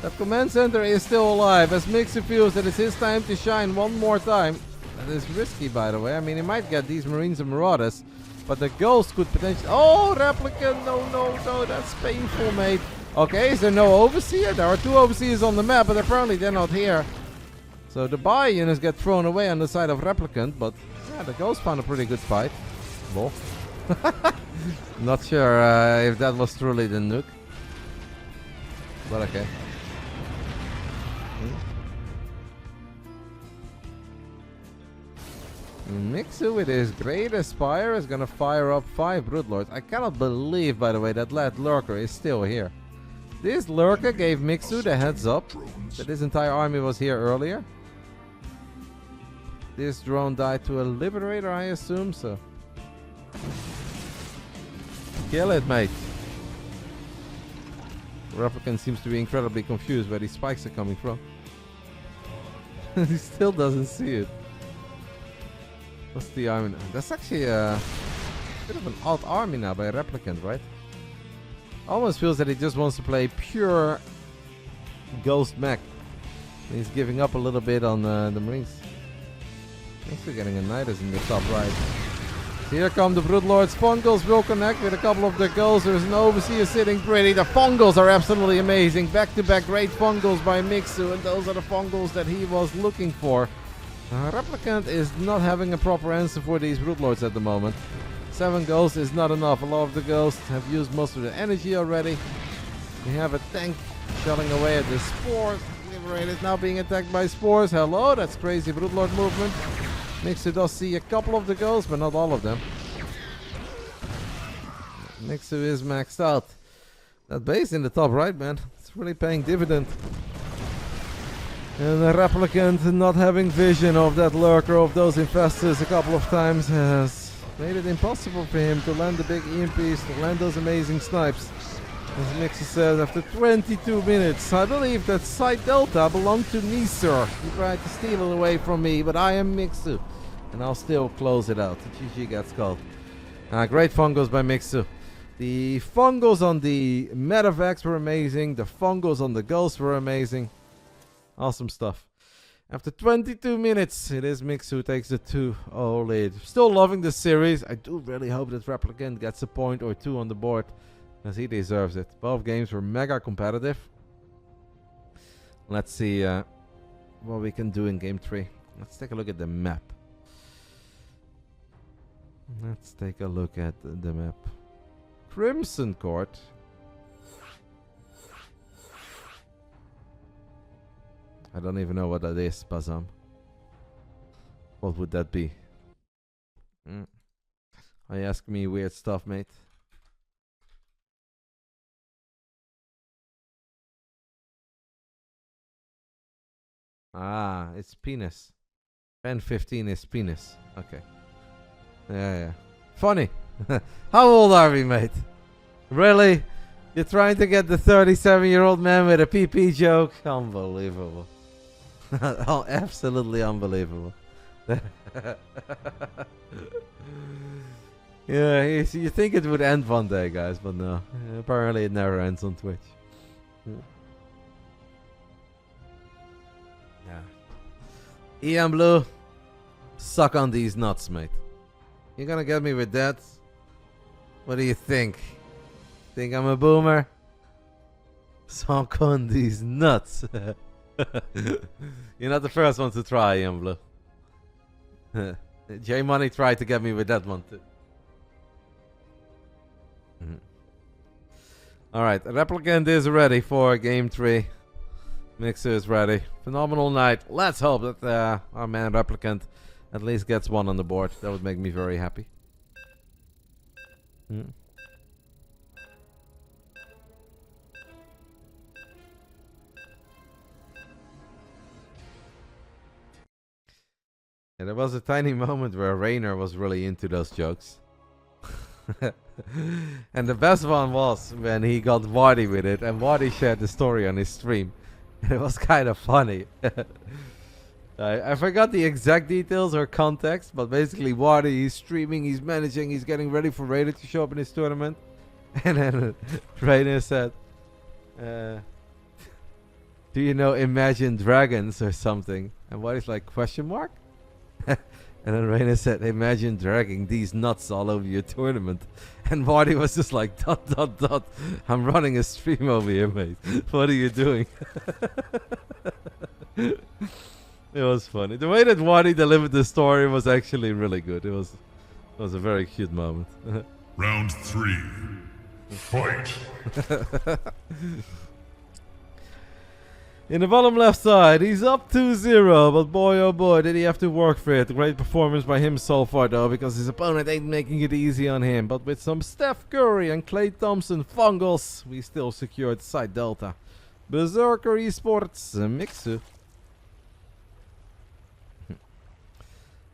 That command center is still alive as Mixu feels that it's his time to shine one more time. That is risky, by the way. I mean, he might get these Marines and Marauders, but the ghost could potentially... Oh, Replicant. No. That's painful, mate. Okay, is there no Overseer? There are 2 Overseers on the map, but apparently they're not here. So the buy units get thrown away on the side of Replicant, but... Yeah, the ghost found a pretty good fight. Well, not sure if that was truly the nuke. But okay. Mixu with his great Aspire is gonna fire up 5 Broodlords. I cannot believe, by the way, that that lurker is still here. This lurker gave Mixu the heads up that his entire army was here earlier. This drone died to a Liberator, I assume, so... Kill it, mate. Replicant seems to be incredibly confused where these spikes are coming from. He still doesn't see it. What's the army? That's actually a bit of an odd army now by Replicant, right? Almost feels that he just wants to play pure Ghost Mech. He's giving up a little bit on the Marines. Thanks for getting a Nidus in the top right. So here come the Broodlords. Fungals will connect with a couple of the ghosts. There's an Overseer sitting pretty. The Fungals are absolutely amazing. Back-to-back great Fungals by Mixu. And those are the Fungals that he was looking for. Replicant is not having a proper answer for these Broodlords at the moment. 7 ghosts is not enough. A lot of the ghosts have used most of their energy already. We have a tank shelling away at the spores. Liberator is now being attacked by spores. Hello, that's crazy Broodlord movement. Mixu does see a couple of the ghosts, but not all of them. Mixu is maxed out. That base in the top right, man, it's really paying dividend. And the Replicant not having vision of that lurker of those infestors a couple of times has made it impossible for him to land the big EMPs, to land those amazing snipes. As Mixu says, after 22 minutes, I believe that Site Delta belonged to me, sir. He tried to steal it away from me, but I am Mixu. And I'll still close it out. The GG gets called. Great fungals by Mixu. The fungals on the Medevacs were amazing. The fungals on the ghosts were amazing. Awesome stuff. After 22 minutes, it is Mixu who takes the 2-0 lead. Still loving the series. I do really hope that Replicant gets a point or 2 on the board, as he deserves it. Both games were mega competitive. Let's see what we can do in game 3. Let's take a look at the map. Let's take a look at the map. Crimson Court. I don't even know what that is, Bazam. What would that be? I ask me weird stuff, mate. Ah, it's penis. Pen 15 is penis. Okay. Yeah. Funny. How old are we, mate? Really? You're trying to get the 37-year-old man with a PP joke? Unbelievable. Oh, absolutely unbelievable. Yeah, you think it would end one day, guys, but no. Apparently it never ends on Twitch. Yeah. Ian Blue, suck on these nuts, mate. You gonna get me with that? What do you think? Think I'm a boomer? Suck on these nuts. You're not the first one to try, Ian Blue. J Money tried to get me with that one too. Alright, Replicant is ready for game 3. Mixu is ready. Phenomenal night. Let's hope that our man Replicant at least gets one on the board. That would make me very happy. Yeah, there was a tiny moment where Reynor was really into those jokes. And the best one was when he got Wardy with it, and Wardy shared the story on his stream. And it was kind of funny. I forgot the exact details or context, but basically Wardy, he's streaming, he's managing, he's getting ready for Reynor to show up in his tournament. And then Reynor said, do you know Imagine Dragons or something? And Wardy's like, question mark? And then Reynor said, imagine dragging these nuts all over your tournament. And Wardy was just like, ... I'm running a stream over here, mate. What are you doing? It was funny. The way that Wardy delivered the story was actually really good. It was a very cute moment. Round 3. Fight. In the bottom left side, he's up 2-0, but boy oh boy did he have to work for it. Great performance by him so far though, because his opponent ain't making it easy on him. But with some Steph Curry and Klay Thompson fungals, we still secured side delta. Berserker Esports, Mixu.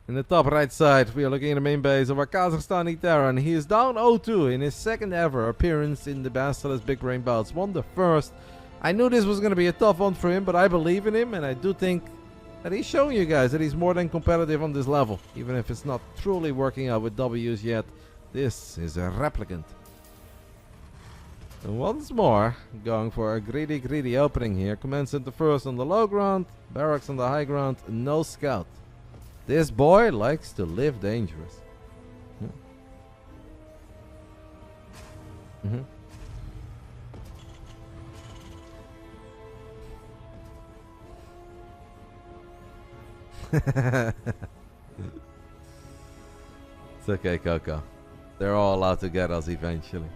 In the top right side, we are looking at the main base of our Kazakhstani Terran. He is down 0-2 in his second ever appearance in the BASILISK Big Brain Bouts. Won the first. I knew this was going to be a tough one for him, but I believe in him, and I do think that he's showing you guys that he's more than competitive on this level. Even if it's not truly working out with W's yet, this is a Replicant. And once more, going for a greedy opening here. Commencing the first on the low ground, barracks on the high ground, no scout. This boy likes to live dangerous. It's okay, Coco. They're all allowed to get us eventually.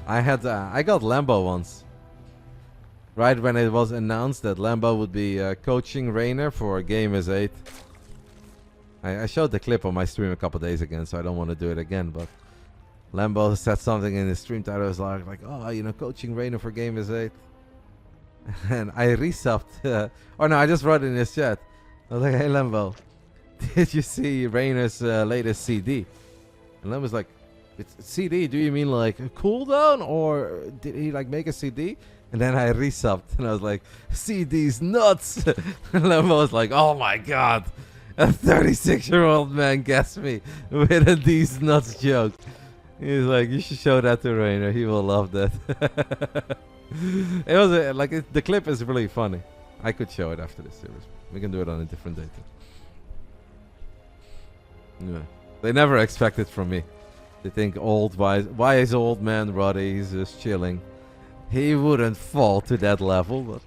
I got Lambo once. Right when it was announced that Lambo would be coaching Reynor for Game is 8. I showed the clip on my stream a couple days ago, so I don't want to do it again, but Lambo said something in his stream title. It was like, oh, you know, coaching Reynor for Game is 8. And I resubbed. Or no, I just wrote in his chat. I was like, hey, Lambo, did you see Reynor's latest CD? And Lambo's like, it's CD? Do you mean like a cooldown? Or did he like make a CD? And then I resubbed, and I was like, CD's nuts. And Lambo was like, oh my god. A 36-year-old man gets me with a these nuts joke. He's like, you should show that to Reynor. He will love that. It was the clip is really funny. I could show it after this series. We can do it on a different day too. Yeah. They never expect it from me. They think why is old man Roddy? He's just chilling. He wouldn't fall to that level, but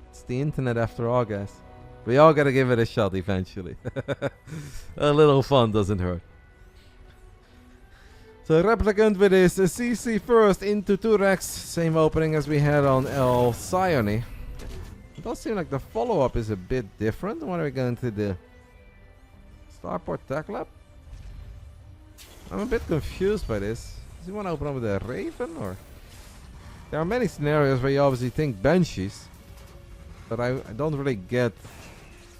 it's the internet after all, guys. We all gotta give it a shot eventually. A little fun doesn't hurt. So Replicant with his CC first into Turex. Same opening as we had on El Sione. It does seem like the follow-up is a bit different. What are we going to do? Starport Tech Lab? I'm a bit confused by this. Does he want to open up with a Raven, or? There are many scenarios where you obviously think Banshees. But I don't really get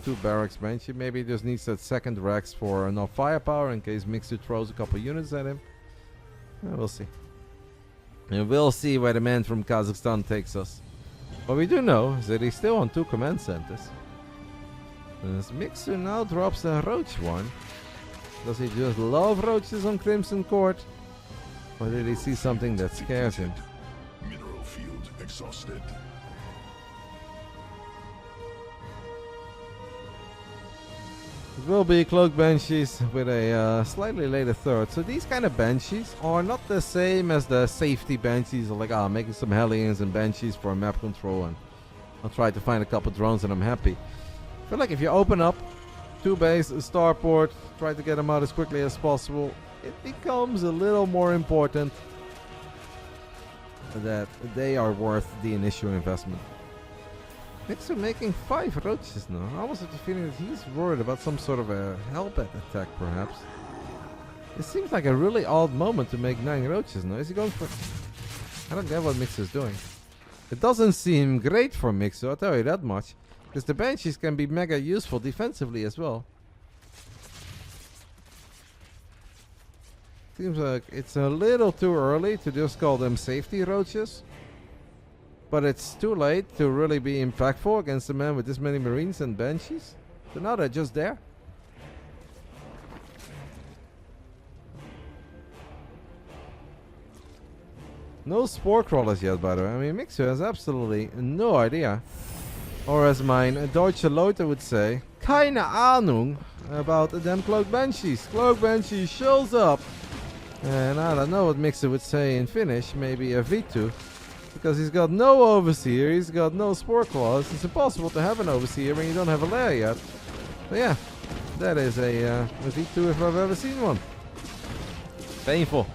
2 barracks Banshee. Maybe he just needs that second Rex for enough firepower in case Mixu throws a couple units at him. We'll see. And we'll see where the man from Kazakhstan takes us. What we do know is that he's still on 2 command centers. As Mixu now drops a roach one. Does he just love roaches on Crimson Court? Or did he see something that scares him? Mineral field exhausted. It will be Cloak Banshees with a slightly later third. So these kind of Banshees are not the same as the safety Banshees. Like, making some Hellions and Banshees for map control, and I'll try to find a couple drones and I'm happy. I feel like if you open up 2 base, a starport, try to get them out as quickly as possible, it becomes a little more important that they are worth the initial investment. Mixu making 5 roaches now. I almost have the feeling that he's worried about some sort of a hellbat attack, perhaps. It seems like a really odd moment to make 9 roaches now. Is he going for... I don't get what Mixu is doing. It doesn't seem great for Mixu, I'll tell you that much. Because the Banshees can be mega useful defensively as well. Seems like it's a little too early to just call them safety roaches. But it's too late to really be impactful against a man with this many Marines and Banshees. So now they're just there. No spore crawlers yet, by the way. I mean, Mixu has absolutely no idea. Or as mein Deutsche Leute would say, keine Ahnung about the damn Cloak Banshees. Cloak Banshee shows up. And I don't know what Mixu would say in Finnish, maybe a V2. Because he's got no Overseer, he's got no Spore Claws. It's impossible to have an Overseer when you don't have a lair yet. But yeah, that is a V2 if I've ever seen one. Painful.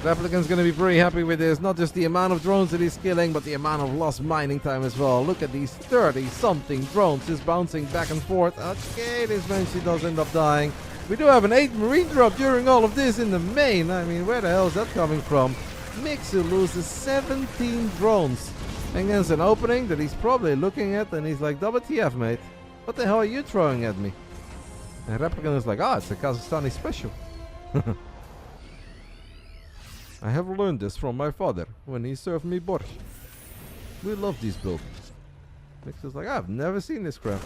Replicant's gonna be pretty happy with this. Not just the amount of drones that he's killing, but the amount of lost mining time as well. Look at these 30-something drones just bouncing back and forth. Okay, this Banshee does end up dying. We do have an 8 Marine drop during all of this in the main. I mean, where the hell is that coming from? Mixu loses 17 drones against an opening that he's probably looking at, and he's like, WTF, mate. What the hell are you throwing at me? And Replicant is like, it's a Kazakhstani special. I have learned this from my father when he served me borscht. We love these builds. Mixu's like, I've never seen this crap.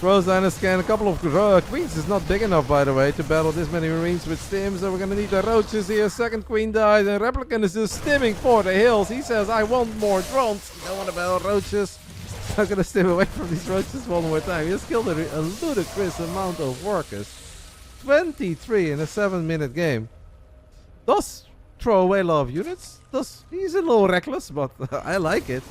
Throws down a scan. A couple of queens is not big enough, by the way, to battle this many Marines with stims. So we're going to need the roaches here. Second queen dies, and Replicant is just stimming for the hills. He says, I want more drones. I don't want to battle roaches. I'm going to stim away from these roaches one more time. He has killed a ludicrous amount of workers. 23 in a 7-minute game. Does throw away a lot of units. He's a little reckless, but I like it.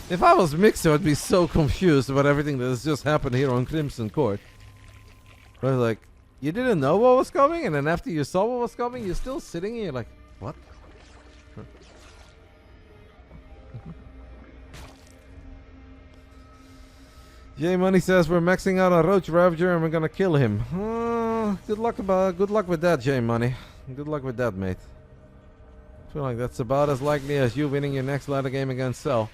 If I was Mixu, I'd be so confused about everything that has just happened here on Crimson Court. I was like, you didn't know what was coming, and then after you saw what was coming, you're still sitting here like, what? J Money says we're maxing out on Roach Ravager and we're gonna kill him. Good luck with that, J Money. Good luck with that, mate. I feel like that's about as likely as you winning your next ladder game against Cell.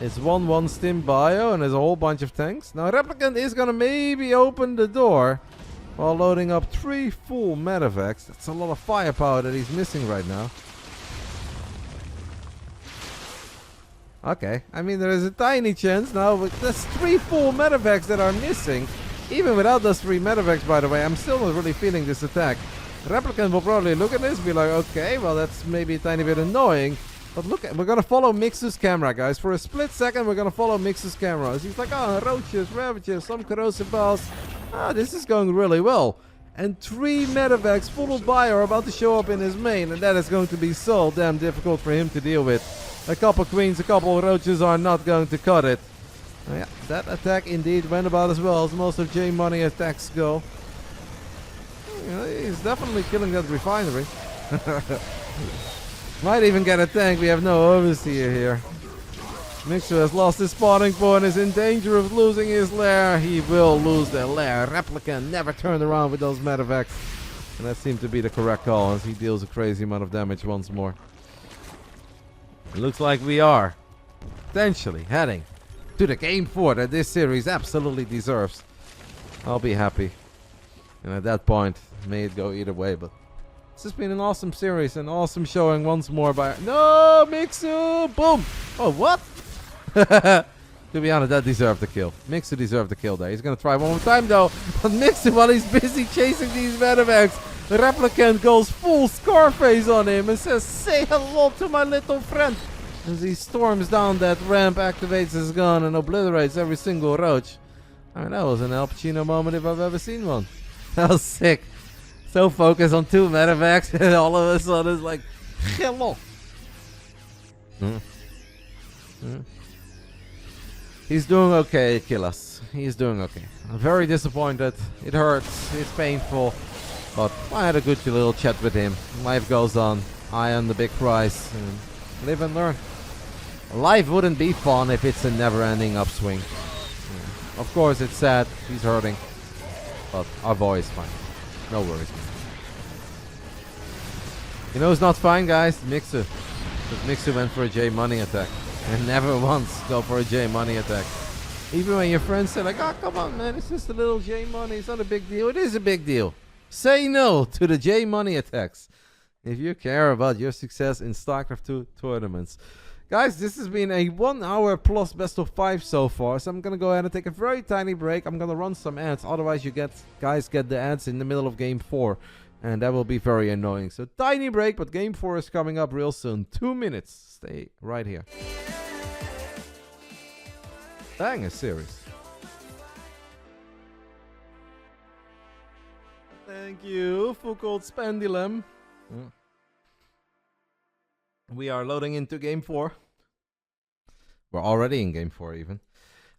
It's 1-1 stim bio and there's a whole bunch of tanks. Now Replicant is gonna maybe open the door while loading up 3 full medevacs. That's a lot of firepower that he's missing right now. Okay, I mean there is a tiny chance now, but there's 3 full medevacs that are missing. Even without those 3 medevacs, by the way, I'm still not really feeling this attack. Replicant will probably look at this and be like, okay, well that's maybe a tiny bit annoying. But look, we're gonna follow Mixu's camera, guys. For a split second, we're gonna follow Mixu's camera. He's like, roaches, ravages, some corrosive balls. This is going really well. And 3 medevacs full of bio are about to show up in his main, and that is going to be so damn difficult for him to deal with. A couple queens, a couple roaches are not going to cut it. Yeah, that attack indeed went about as well as most of J Money attacks go. He's definitely killing that refinery. Might even get a tank. We have no overseer here. Mixu has lost his spawning point, is in danger of losing his lair. He will lose the lair. Replicant never turned around with those medevacs. And that seemed to be the correct call as he deals a crazy amount of damage once more. It looks like we are potentially heading to the game 4 that this series absolutely deserves. I'll be happy. And at that point, may it go either way, but this has been an awesome series, an awesome showing once more by... No, Mixu! Boom! Oh, what? To be honest, that deserved the kill. Mixu deserved the kill there. He's going to try one more time, though. But Mixu, while he's busy chasing these medevacs, the Replicant goes full Scarface on him and says, "Say hello to my little friend." As he storms down that ramp, activates his gun, and obliterates every single roach. I mean, that was an Al Pacino moment if I've ever seen one. That was sick. So focused on 2 medevacs, and all of a sudden it's like, hello. He's doing okay, SKillous. He's doing okay. I'm very disappointed. It hurts. It's painful. But I had a good little chat with him. Life goes on. Eye on the big prize. And live and learn. Life wouldn't be fun if it's a never-ending upswing. Of course, it's sad. He's hurting. But our boy is fine. No worries. You know who's not fine, guys? Mixu. Because Mixu went for a J money attack. And never once go for a J money attack. Even when your friends say like, "Oh, come on, man. It's just a little J money. It's not a big deal." It is a big deal. Say no to the J money attacks if you care about your success in StarCraft 2 tournaments. Guys, this has been a 1 hour plus best of 5 so far, so I'm gonna go ahead and take a very tiny break. I'm gonna run some ads, otherwise you guys get the ads in the middle of game 4, and that will be very annoying. So tiny break, but game 4 is coming up real soon. 2 minutes. Stay right here. Dang, a series. Thank you, Foucault Spendulum. We are loading into game 4. We're already in game 4 even.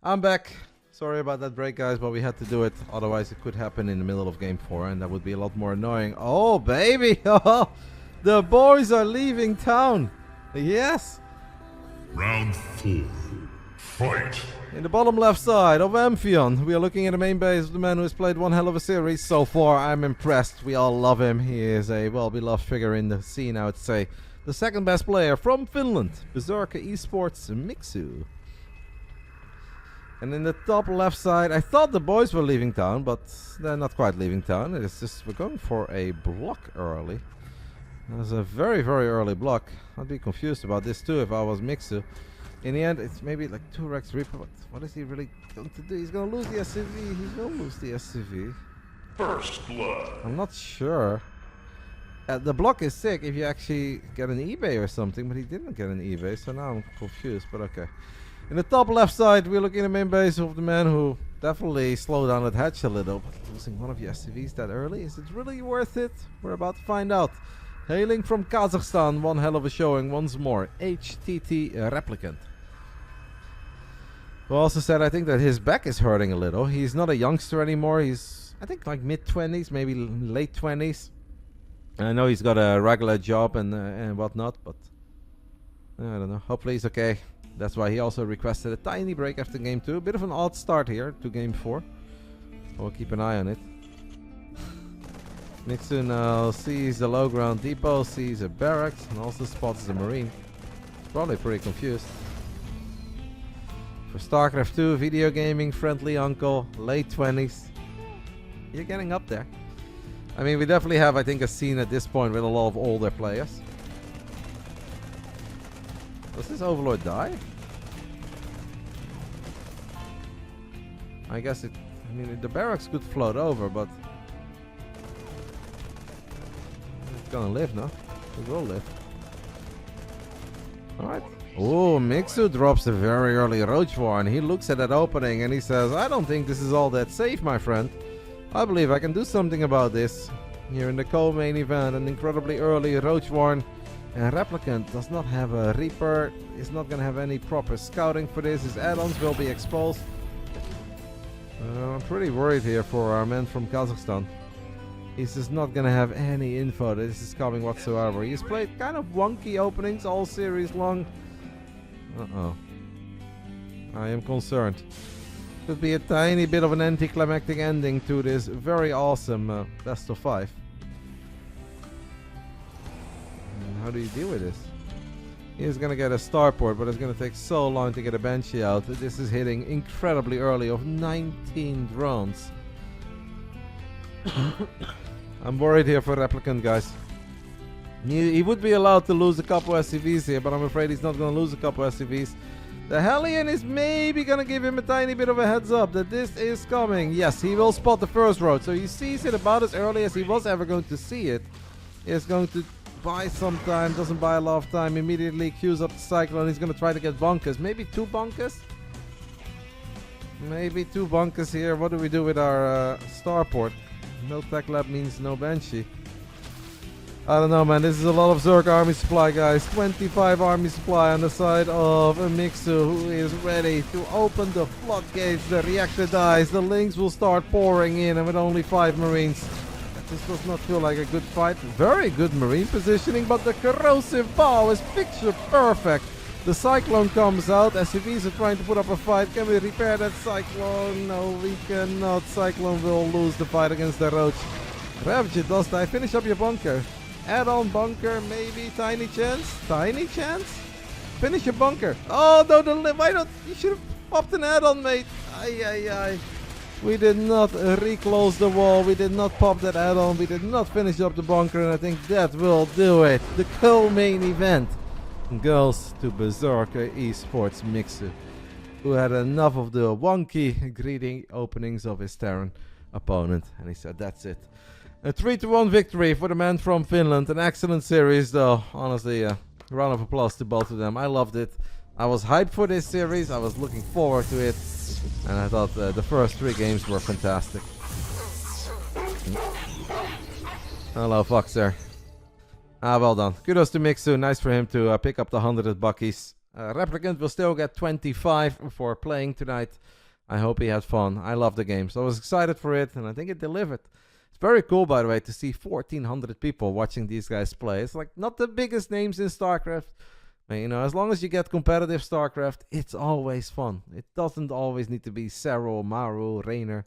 I'm back. Sorry about that break, guys, but we had to do it. Otherwise, it could happen in the middle of game 4, and that would be a lot more annoying. Oh, baby! The boys are leaving town. Yes. Round 4. Fight. In the bottom left side of Amphion, we are looking at the main base of the man who has played one hell of a series so far. I'm impressed. We all love him. He is a well-beloved figure in the scene, I would say. The second best player from Finland, Berserker Esports Mixu. And in the top left side, I thought the boys were leaving town, but they're not quite leaving town. It's just we're going for a block early. There's a very, very early block. I'd be confused about this too if I was Mixu. In the end, it's maybe like 2 Rex Reaper. What is he really going to do? He's going to lose the SCV. He's going to lose the SCV. First blood. I'm not sure. The block is sick if you actually get an eBay or something, but he didn't get an eBay, so now I'm confused, but okay. In the top left side, we're looking at the main base of the man who definitely slowed down that hatch a little, but losing one of your SCVs that early, is it really worth it? We're about to find out. Hailing from Kazakhstan, one hell of a showing once more, HTT Replicant. Who also said, I think that his back is hurting a little. He's not a youngster anymore. He's, I think, like mid-20s, maybe late 20s. And I know he's got a regular job and whatnot, but I don't know. Hopefully he's okay. That's why he also requested a tiny break after game 2. A bit of an odd start here to game 4. We'll keep an eye on it. Mixu now sees the low ground depot, sees a barracks, and also spots the marine. Probably pretty confused. For StarCraft 2, video gaming, friendly uncle, late 20s. You're getting up there. I mean, we definitely have, I think, a scene at this point with a lot of older players. Does this Overlord die? I guess it... I mean, the barracks could float over, but... It's gonna live, no? It will live. Alright. Oh, Mixu drops a very early Roach War, and he looks at that opening and he says, I don't think this is all that safe, my friend. I believe I can do something about this. Here in the co-main event, an incredibly early Roach Warren, and Replicant does not have a Reaper, is not going to have any proper scouting for this. His add-ons will be exposed. I'm pretty worried here for our man from Kazakhstan. He's just not going to have any info that this is coming whatsoever. He's played kind of wonky openings all series long. Uh-oh. I am concerned. Could be a tiny bit of an anticlimactic ending to this very awesome best of 5. How do you deal with this? He's gonna get a starport, but it's gonna take so long to get a Banshee out. This is hitting incredibly early of 19 drones. I'm worried here for Replicant, guys. He would be allowed to lose a couple SCVs here, but I'm afraid he's not gonna lose a couple SCVs. The Hellion is maybe gonna give him a tiny bit of a heads up that this is coming. Yes, he will spot the first road, so he sees it about as early as he was ever going to see it. He's going to buy some time, doesn't buy a lot of time, immediately queues up the Cyclone. He's gonna try to get bunkers. Maybe 2 bunkers? Maybe 2 bunkers here. What do we do with our starport? No tech lab means no Banshee. I don't know, man. This is a lot of Zerg army supply, guys. 25 army supply on the side of Mixu, who is ready to open the floodgates. The reactor dies. The links will start pouring in, and with only 5 Marines. This does not feel like a good fight. Very good Marine positioning, but the corrosive bow is picture perfect. The Cyclone comes out. SCVs are trying to put up a fight. Can we repair that Cyclone? No, we cannot. Cyclone will lose the fight against the Roach. Ravage it does die. Finish up your bunker. Add-on bunker, maybe. Tiny chance. Tiny chance? Finish your bunker. Oh, no, why not? You should have popped an add-on, mate. Ay. We did not reclose the wall. We did not pop that add-on. We did not finish up the bunker, and I think that will do it. The co-main event goes to Berserker Esports Mixu, who had enough of the wonky greedy openings of his Terran opponent, and he said that's it. A 3-1 victory for the man from Finland. An excellent series, though. Honestly, a round of applause to both of them. I loved it. I was hyped for this series. I was looking forward to it, and I thought the first 3 games were fantastic. Hello, Fox there. Well done. Kudos to Mixu. Nice for him to pick up the 100 buckies. Replicant will still get 25 for playing tonight. I hope he had fun. I love the game, so I was excited for it, and I think it delivered. It's very cool, by the way, to see 1,400 people watching these guys play. It's like not the biggest names in Starcraft. But, you know, as long as you get competitive Starcraft, it's always fun. It doesn't always need to be Serral, Maru, Reynor.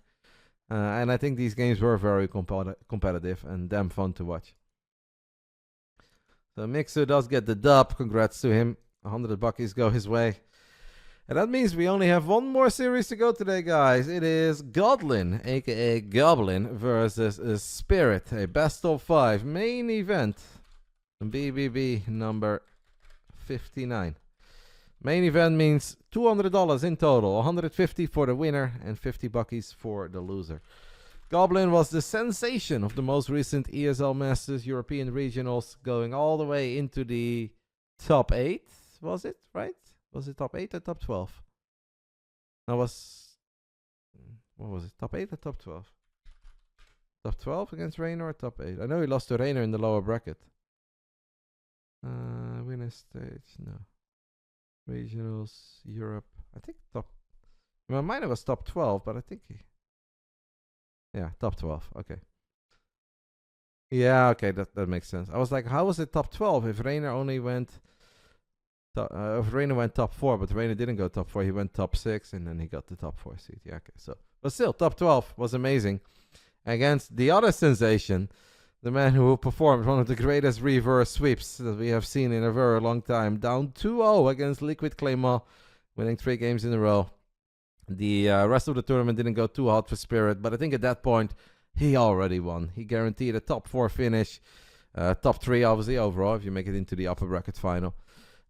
And I think these games were very competitive and damn fun to watch. So Mixu does get the dub. Congrats to him. 100 buckies go his way. And that means we only have one more series to go today, guys. It is Godlin, aka Goblin, versus Spirit. A best of 5 main event. BBB number 59. Main event means $200 in total. 150 for the winner and 50 buckies for the loser. Goblin was the sensation of the most recent ESL Masters European Regionals, going all the way into the top 8. Was it, right? Was it top 8 or top 12? What was it? Top 8 or top 12? Top 12 against Reynor or top 8? I know he lost to Reynor in the lower bracket. Winner stage, no. Regionals, Europe. I think top. In my mind it was top 12, but I think yeah, top 12. Okay. Yeah, okay, that makes sense. I was like, how was it top 12 if Reynor only went if Reynor went top 4, but Reynor didn't go top 4, he went top 6 and then he got the top 4 seed. Yeah, okay. So, but still, top 12 was amazing against the other sensation, the man who performed one of the greatest reverse sweeps that we have seen in a very long time. Down 2-0 against Liquid Claymore, winning 3 games in a row. The rest of the tournament didn't go too hot for Spirit, but I think at that point, he already won. He guaranteed a top 4 finish. Top 3, obviously, overall, if you make it into the upper bracket final.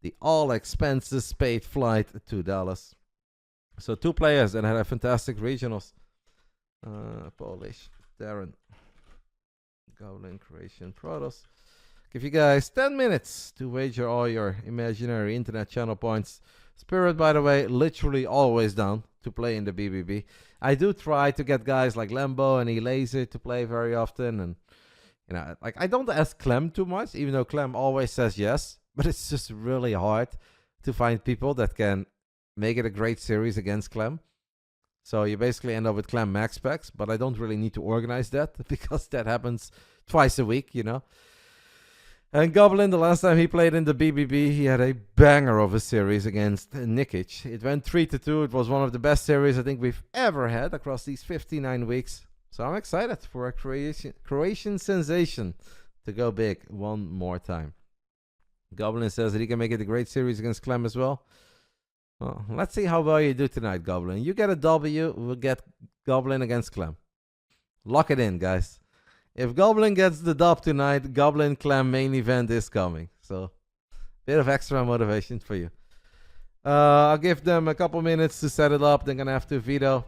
The all-expenses paid flight to Dallas. So 2 players that had a fantastic regionals. Polish, Terran, Goblin, Croatian, Protoss. Give you guys 10 minutes to wager all your imaginary internet channel points. Spirit, by the way, literally always down to play in the BBB. I do try to get guys like Lambo and Laser to play very often. And, you know, like I don't ask Clem too much, even though Clem always says yes. But it's just really hard to find people that can make it a great series against Clem. So you basically end up with Clem MaxPax, but I don't really need to organize that because that happens twice a week, you know. And Goblin, the last time he played in the BBB, he had a banger of a series against Nikic. It went 3-2. It was one of the best series I think we've ever had across these 59 weeks. So I'm excited for a Croatian sensation to go big one more time. Goblin says that he can make it a great series against Clem as well. Well, let's see how well you do tonight, Goblin. You get a W, we'll get Goblin against Clem. Lock it in, guys. If Goblin gets the dub tonight, Goblin Clem main event is coming. So, bit of extra motivation for you. I'll give them a couple minutes to set it up. They're gonna have to veto.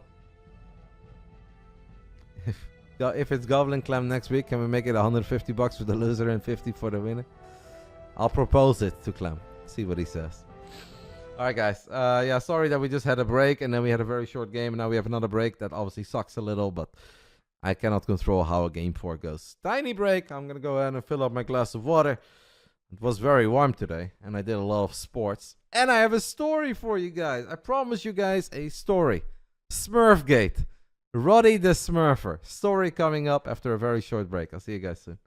If it's Goblin Clem next week, can we make it 150 bucks for the loser and 50 for the winner? I'll propose it to Clem. See what he says. Alright, guys. Yeah, sorry that we just had a break and then we had a very short game and now we have another break. That obviously sucks a little, but I cannot control how a game 4 goes. Tiny break. I'm going to go ahead and fill up my glass of water. It was very warm today and I did a lot of sports. And I have a story for you guys. I promise you guys a story. Smurfgate. Roddy the Smurfer. Story coming up after a very short break. I'll see you guys soon.